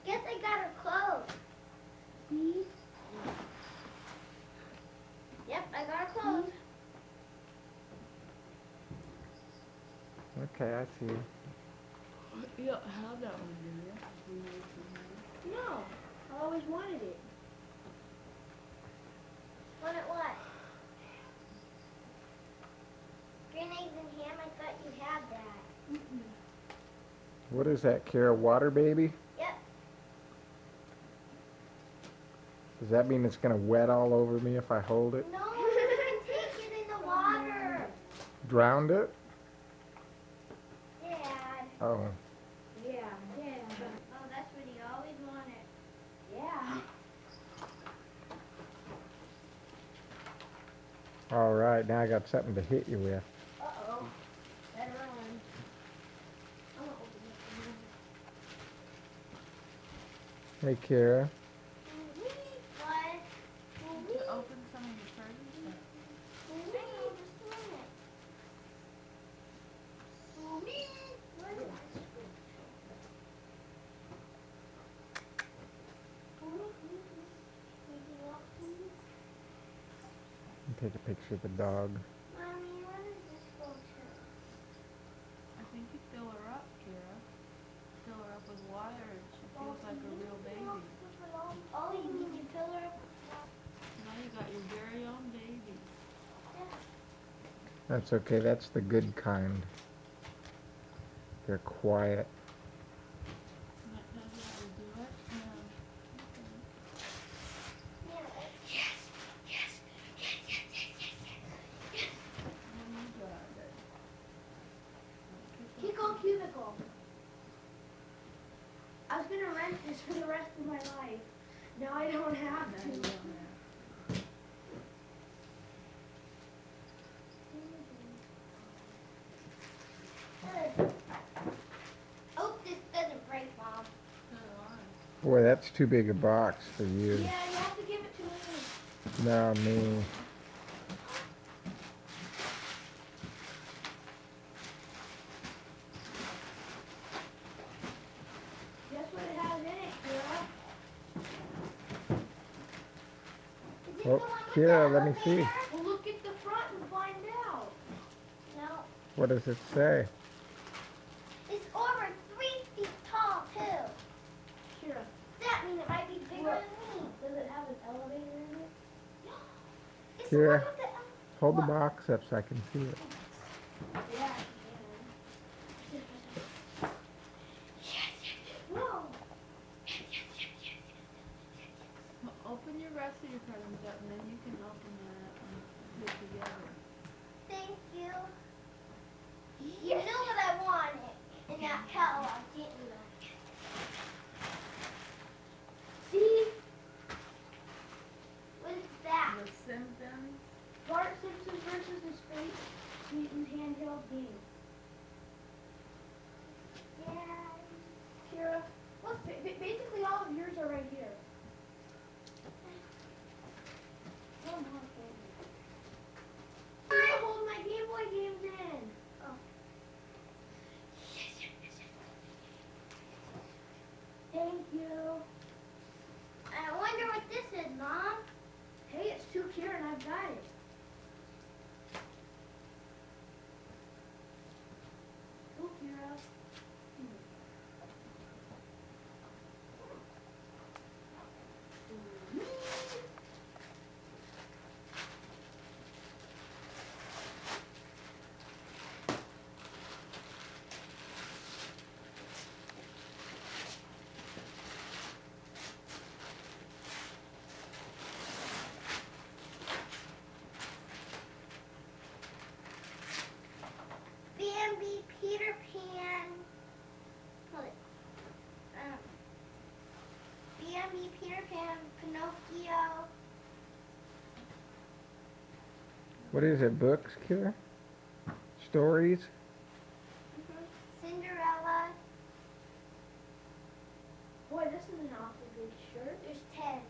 S2: Guess I got her clothes. See? Yep, I got her clothes.
S1: Okay, I see you.
S10: You don't have that one, do you?
S2: No, I always wanted it. Wanted what? Green eggs and ham, I thought you had that.
S1: What is that, Kara? Water baby?
S2: Yep.
S1: Does that mean it's gonna wet all over me if I hold it?
S2: No, you can take it in the water.
S1: Drowned it?
S2: Dad.
S1: Oh.
S2: Yeah, Dad. Oh, that's what he always wanted. Yeah.
S1: All right, now I got something to hit you with.
S2: Uh-oh. Better run. I'm gonna open this.
S1: Hey, Kara.
S2: What?
S3: To open some of your presents?
S1: Take a picture of the dog.
S2: Mommy, where does this go to?
S3: I think you fill her up, Kira. Fill her up with water and she feels like a real baby.
S2: Oh, you mean you fill her up?
S3: Now you got your very own baby.
S1: That's okay, that's the good kind. They're quiet.
S3: And that tells you how to do it? Oh my God.
S2: Kiko Cubicle. I was gonna rent this for the rest of my life. Now I don't have to. Oh, this doesn't break, Mom.
S1: Boy, that's too big a box for you.
S2: Yeah, you have to give it to me.
S1: No, me. Oh, Kira, let me see.
S2: Well, look at the front and find out.
S10: No,
S1: What does it say?
S10: it's over 3 feet tall too.
S2: Kira,
S10: That means it might be bigger
S2: Look.
S10: than me.
S2: does it have an elevator in it?
S10: It's
S1: Here.
S10: one with the
S1: Hold the box up so I can see it.
S2: Yeah.
S10: Whoa.
S3: Well, open your rest of your presents up and then you can open that and put it together.
S10: Thank you. You knew what I wanted in that catalog, didn't you?
S2: See?
S10: What is that?
S3: The Simpsons.
S2: Bart Simpson versus the Space Newton's handheld game.
S10: Yeah.
S2: Kira, look, basically all of yours are right here. One more thing. I hold my Game Boy games in.
S10: Oh.
S2: Thank you.
S10: I wonder what this is, Mom.
S2: Hey, it's 2 Kira and I've got it. Go, Kira.
S10: Bambi, Peter Pan. Hold it. Bambi, Peter Pan, Pinocchio.
S1: What is it, books, Kira? Stories?
S10: Cinderella.
S2: Boy, this is an awful big shirt.
S10: There's 10.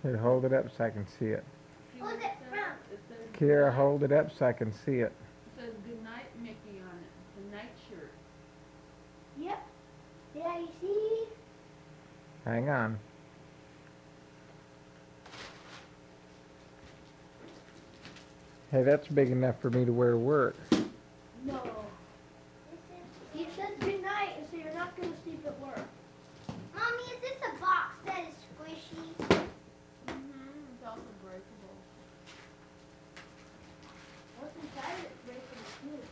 S1: Here, hold it up so I can see it.
S3: See
S10: Who's
S3: what
S10: it
S3: says?
S10: from?
S3: It says
S1: Kira,
S3: goodnight-
S1: hold it up so I can see it.
S3: It says goodnight Mickey on it. The night shirt.
S2: Yep. Yeah, you see?
S1: Hang on. Hey, that's big enough for me to wear to work.
S2: No.
S10: This
S2: It says good night, and so you're not going to sleep at work.
S10: is, Mommy, is this a box that is squishy?
S3: It's also breakable.
S2: What's inside it? It's ready for the food.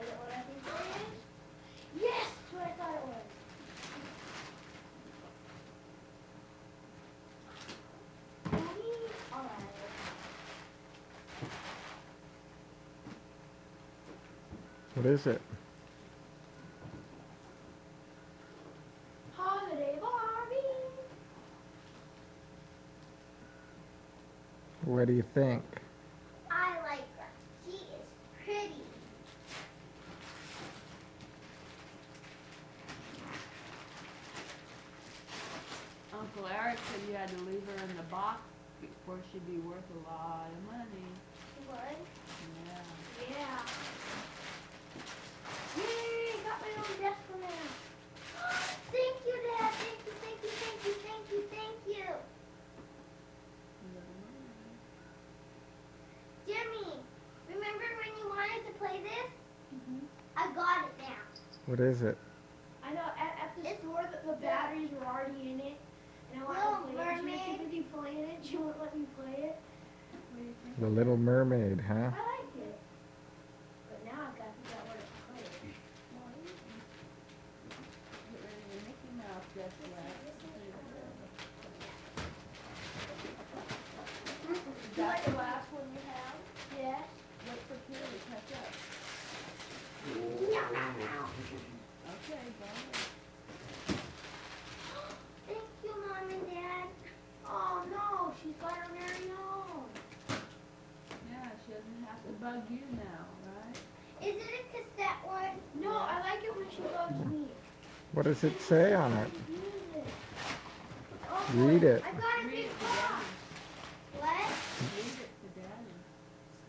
S2: Is it what I think it is? Yes! That's what I thought it was. Mommy? Alright.
S1: What is it?
S2: Holiday Barbie!
S1: What do you think?
S10: I like her. She is pretty.
S3: Uncle Eric said you had to leave her in the box before she'd be worth a lot of money.
S10: What?
S3: Yeah.
S2: Yeah. Yay! Got my own desk for now.
S10: Thank you, Dad. Thank you, thank you, thank you, thank you, thank you. Jimmy, remember when you wanted to play this? I got it now.
S1: What is it?
S2: I know, at the
S10: It's-
S2: store, the batteries were already in it. And I
S10: Little
S2: wanted to play it. She was
S10: Mermaid.
S2: too busy playing it. She wouldn't let me play it.
S3: What do you think?
S1: The Little Mermaid, huh?
S2: I like it. But now I've got to figure out where to play it.
S3: Get rid of your Mickey Mouse just left.
S2: Do you like the last one you have? Yes.
S3: Wait for Peter to catch up. Okay, go ahead.
S10: Thank you, Mom and Dad.
S2: Oh no, she's got her very own.
S3: Yeah, she doesn't have to bug you now, right?
S10: Is it a cassette one?
S2: No, I like it when she bugs me.
S1: What does it say on it?
S2: Use it. Oh,
S1: Read it.
S10: I got a
S3: Read
S10: big
S3: it to
S10: box. What?
S3: Read it to Daddy.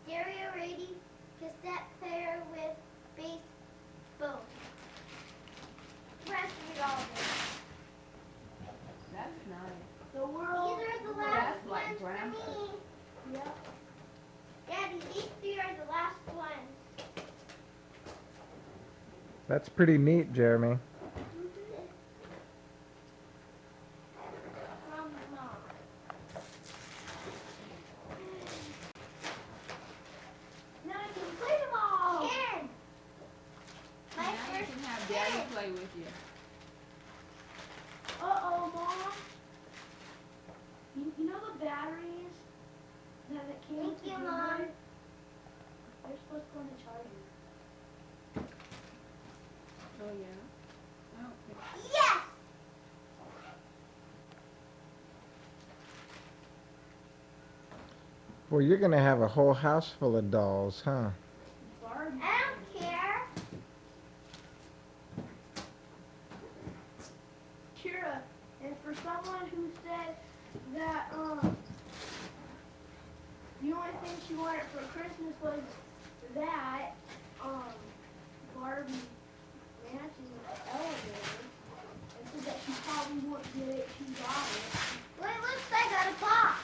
S10: Stereo radio, cassette player with bass boom.
S1: That's pretty neat, Jeremy.
S10: From Mom.
S2: Now I can play them all.
S10: Ken! My
S5: Now you
S10: first
S5: can have Daddy
S10: Ken.
S5: play with you.
S2: Uh-oh, Mom. You know the batteries that came
S10: Thank you,
S2: together?
S10: Mom.
S2: They're supposed to go in the charger.
S5: Oh, yeah? Oh, okay.
S10: Yes!
S1: Well, you're gonna have a whole house full of dolls, huh?
S2: Barbie.
S10: I don't care.
S2: Kira, and for someone who said that, the only thing she wanted for Christmas was that, Barbie mansion elevator, and said that she probably wouldn't get it, she got it.
S10: Well, it looks like I got a box.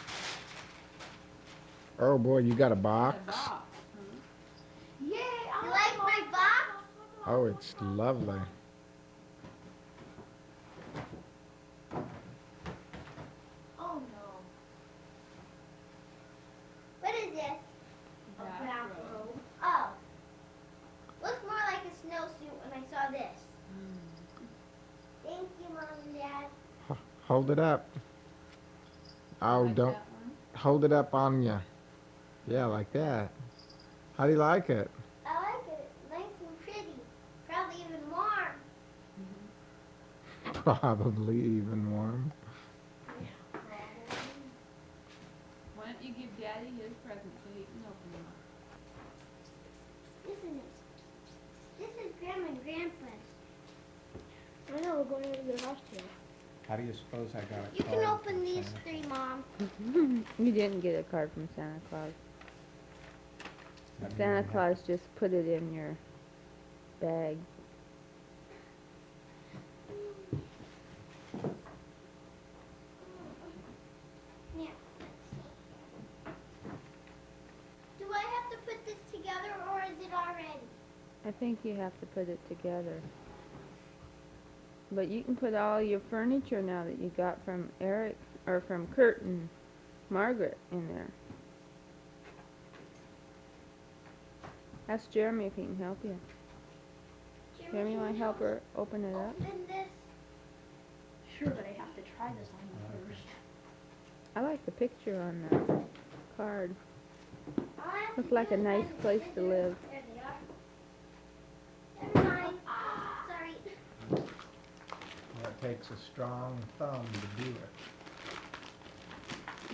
S1: Oh boy, you got a
S5: The
S1: box?
S5: box.
S2: Yay, I
S10: You like my box?
S1: Oh, it's lovely.
S2: Oh no,
S10: What is this?
S2: a
S5: Bathrobe.
S2: bathrobe.
S10: Oh. Looks more like a snowsuit when I saw this. Thank you, Mom and Dad.
S1: Hold it up. Oh,
S5: Like
S1: don't
S5: that one?
S1: hold it up on you. Yeah, like that. How do you like it?
S10: I like it. Nice and pretty. Probably even warm.
S1: Probably even warm.
S5: Why don't you give Daddy his present so he can open them up?
S10: This is This is Grandma and Grandpa's.
S2: I know, we're going over their house today.
S1: How do you suppose I got it?
S10: You can open these three, Mom.
S5: You didn't get a card from Santa Claus. Santa Claus just put it in your bag.
S10: Yeah. Do I have to put this together or is it already?
S5: I think you have to put it together. But you can put all your furniture now that you got from Eric, or from Kurt and Margaret in there. Ask Jeremy if he can help you. Jeremy, you
S10: can
S5: want to help her open it up?
S10: Open this.
S2: Sure, but I have to try this on you first.
S5: I like the picture on the card.
S10: All I have
S5: Looks
S10: to
S5: like
S10: do
S5: a
S10: is
S5: nice
S10: find the
S5: place to
S10: scissors.
S5: live.
S10: There they are. Never mind. Sorry.
S1: It takes a strong thumb to do it.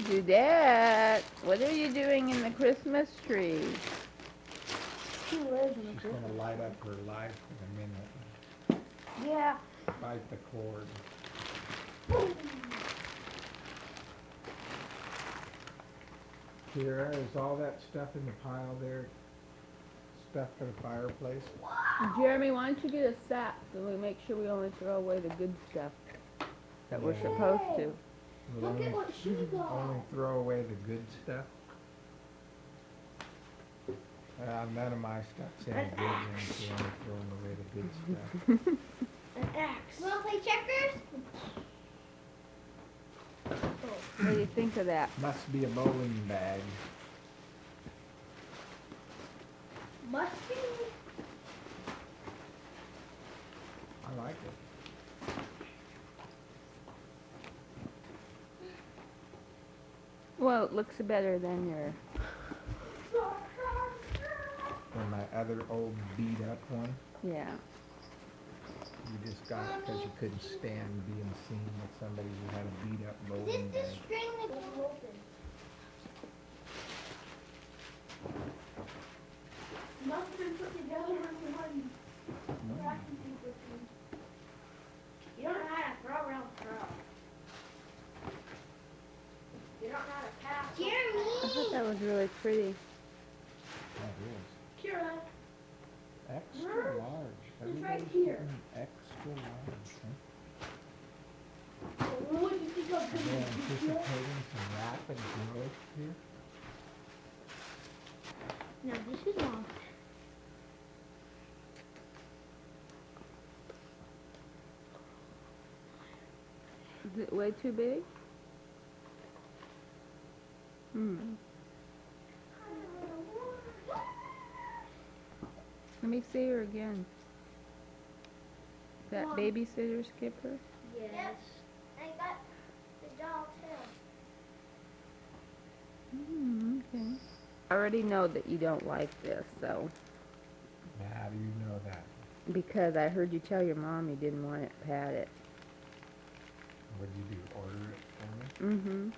S5: Dudette, what are you doing in the Christmas tree?
S2: She lives in
S1: She's
S2: the
S1: gonna light up her life in a minute.
S2: Yeah.
S1: Bite the cord. Kira, is all that stuff in the pile there stuff for the fireplace?
S5: Jeremy, why don't you get a sack so we make sure we only throw away the good stuff that we're supposed to.
S1: We'll
S2: Look at what she got.
S1: only throw away the good stuff? None of my stuff's any good, then so only throwing away the good stuff.
S2: An axe.
S10: Wanna play checkers?
S5: What do you think of that?
S1: Must be a bowling bag.
S2: Must be.
S1: I like it.
S5: Well, it looks better than your...
S1: And my other old beat up one,
S5: Yeah.
S1: you just got it because you couldn't stand being seen with somebody who had a beat up
S10: Is
S1: bowling
S10: this the
S1: bag.
S10: string that goes open?
S2: Must have been put together with somebody
S1: Mm.
S2: cracking paper too. You don't know how to throw around throw. You don't know how to pass.
S5: I thought
S10: Jeremy!
S5: that was really pretty.
S1: That is.
S2: Kira,
S1: Extra
S2: Where?
S1: large.
S2: It's right
S1: Everybody's
S2: here.
S1: getting extra large, huh?
S2: what do you think
S1: Are
S2: of
S1: they
S2: this?
S1: anticipating some rapid growth here?
S2: No, this is long.
S5: Is it way too big? Let me see her again. That
S10: Mom.
S5: babysitter skipper?
S10: Yes. I got the doll too.
S5: Okay. I already know that you don't like this, so.
S1: How do you know that?
S5: Because I heard you tell your mom you didn't want it padded.
S1: What did you do, order it for me?
S5: Mm-hmm.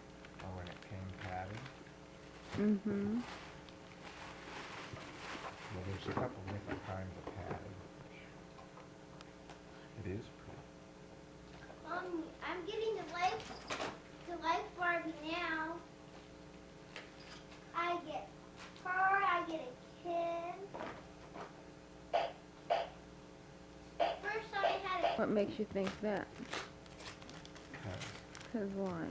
S1: Or when it came padded?
S5: Mm-hmm.
S1: Well, there's a couple different kinds of padding. It is pretty.
S10: I'm getting the life Barbie now. I get her, I get a Ken. First I had a
S5: What makes you think that? 'Cause why?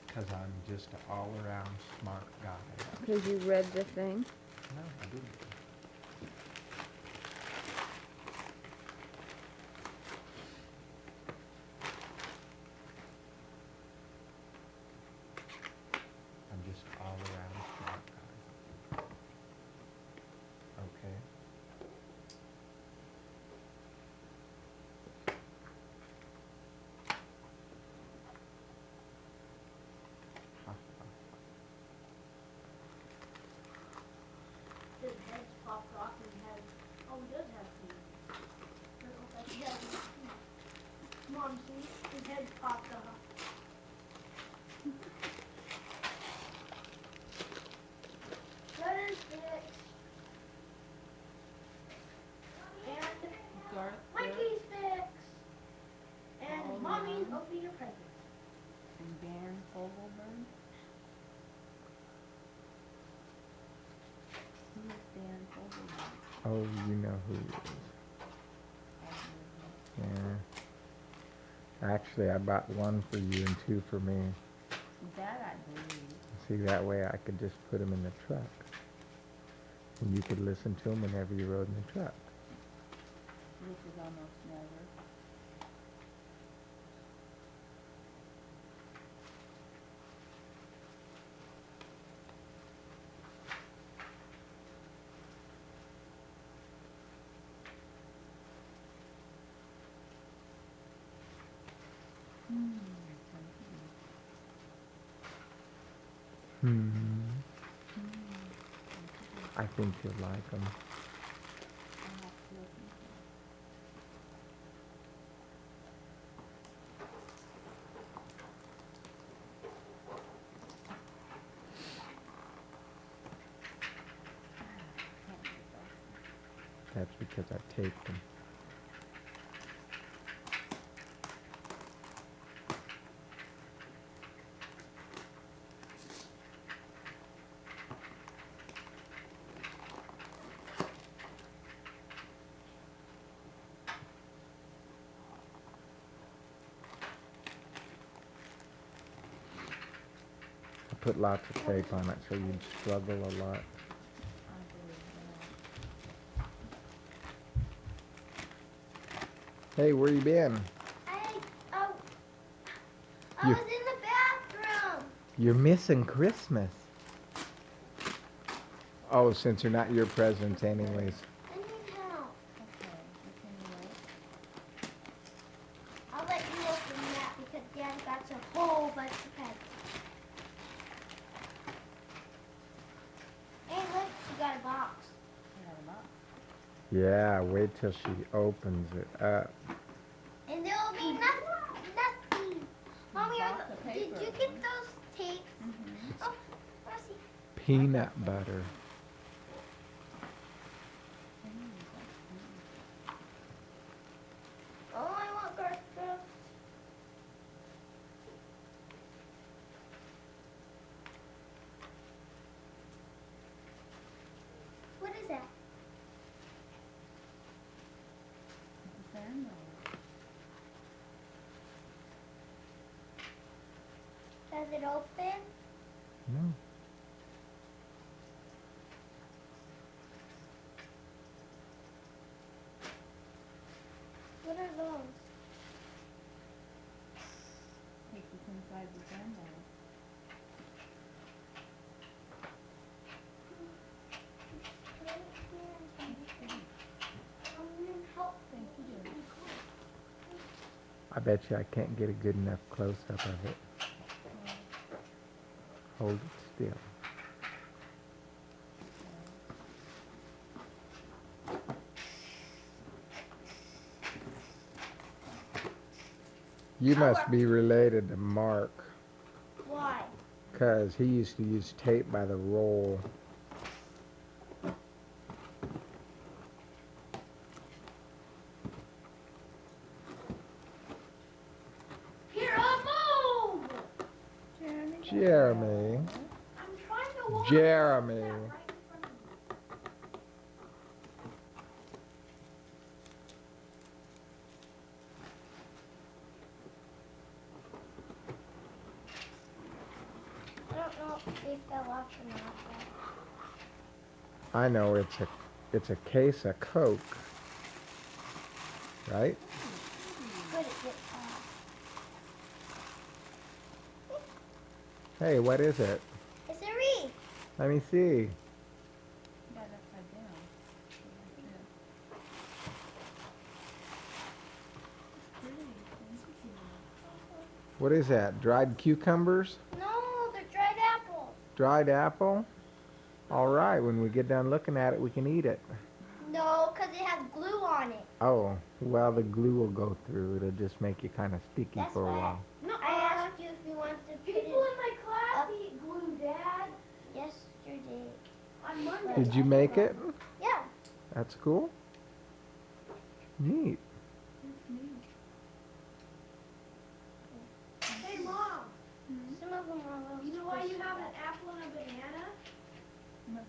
S1: Because I'm just an all-around smart guy.
S5: 'Cause you read the thing?
S1: No, I didn't. I'm just an all-around smart guy. Okay? Ha, ha.
S2: His head's popped off and he has, oh, he does have teeth. It looks like he has no teeth. Mom, see? His head's popped off.
S10: What is this? And Mikey's fix.
S2: And Mommy's opening a present.
S5: And Dan Fogelberg? Who's Dan Fogelberg?
S1: Oh, you know who he is. Yeah. Actually, I bought one for you and two for me.
S5: That I believe.
S1: See, that way I could just put them in the truck. And you could listen to them whenever you rode in the truck.
S5: Which is almost never.
S1: I think you'll like them. That's because I taped them. I put lots of tape on it so you'd struggle a lot. Hey, where you been?
S10: I
S1: You-
S10: was in the bathroom.
S1: You're missing Christmas. Oh, since they're not your presents anyways.
S10: I need help.
S5: Okay,
S10: I'll let you open that because Dad got a whole bunch of presents. Hey, look, she got a box.
S1: Yeah, wait till she opens it up.
S10: And there will be nothing. Mommy, did you get those tapes? Oh, Rosie.
S1: Peanut butter.
S10: Oh, I want Garfield. What is that? Does it open?
S1: No.
S10: What are those?
S3: size of granddad. Thank you, dear.
S1: I bet you I can't get a good enough close-up of it. Hold it still. You must be related to Mark,
S10: Why?
S1: 'cause he used to use tape by the roll.
S10: Here, I'll move!
S1: Jeremy.
S10: I'm trying to walk.
S1: Jeremy.
S10: Right in front of me. I don't know if they fell off or not.
S1: I know it's a case of Coke, right?
S10: Good at it.
S1: Hey, what is it?
S10: It's a wreath.
S1: Let me see.
S3: Got it upside down. So like this. Pretty. Thank you.
S1: What is that? Dried cucumbers?
S10: No, they're dried apples.
S1: Dried apple? All right, when we get done looking at it, we can eat it.
S10: No, 'cause it has glue on it.
S1: Oh, well, the glue will go through. It'll just make you kind of sticky
S10: That's
S1: for a
S10: why
S1: while.
S10: No, I asked you if you wanted to put it. People in my class eat glue, Dad. Yesterday. On Monday.
S1: Did you make it?
S10: Yeah.
S1: That's cool. Neat.
S10: Hey, Mom. Some of them are a little. You know why you have an apple and a banana?
S3: Must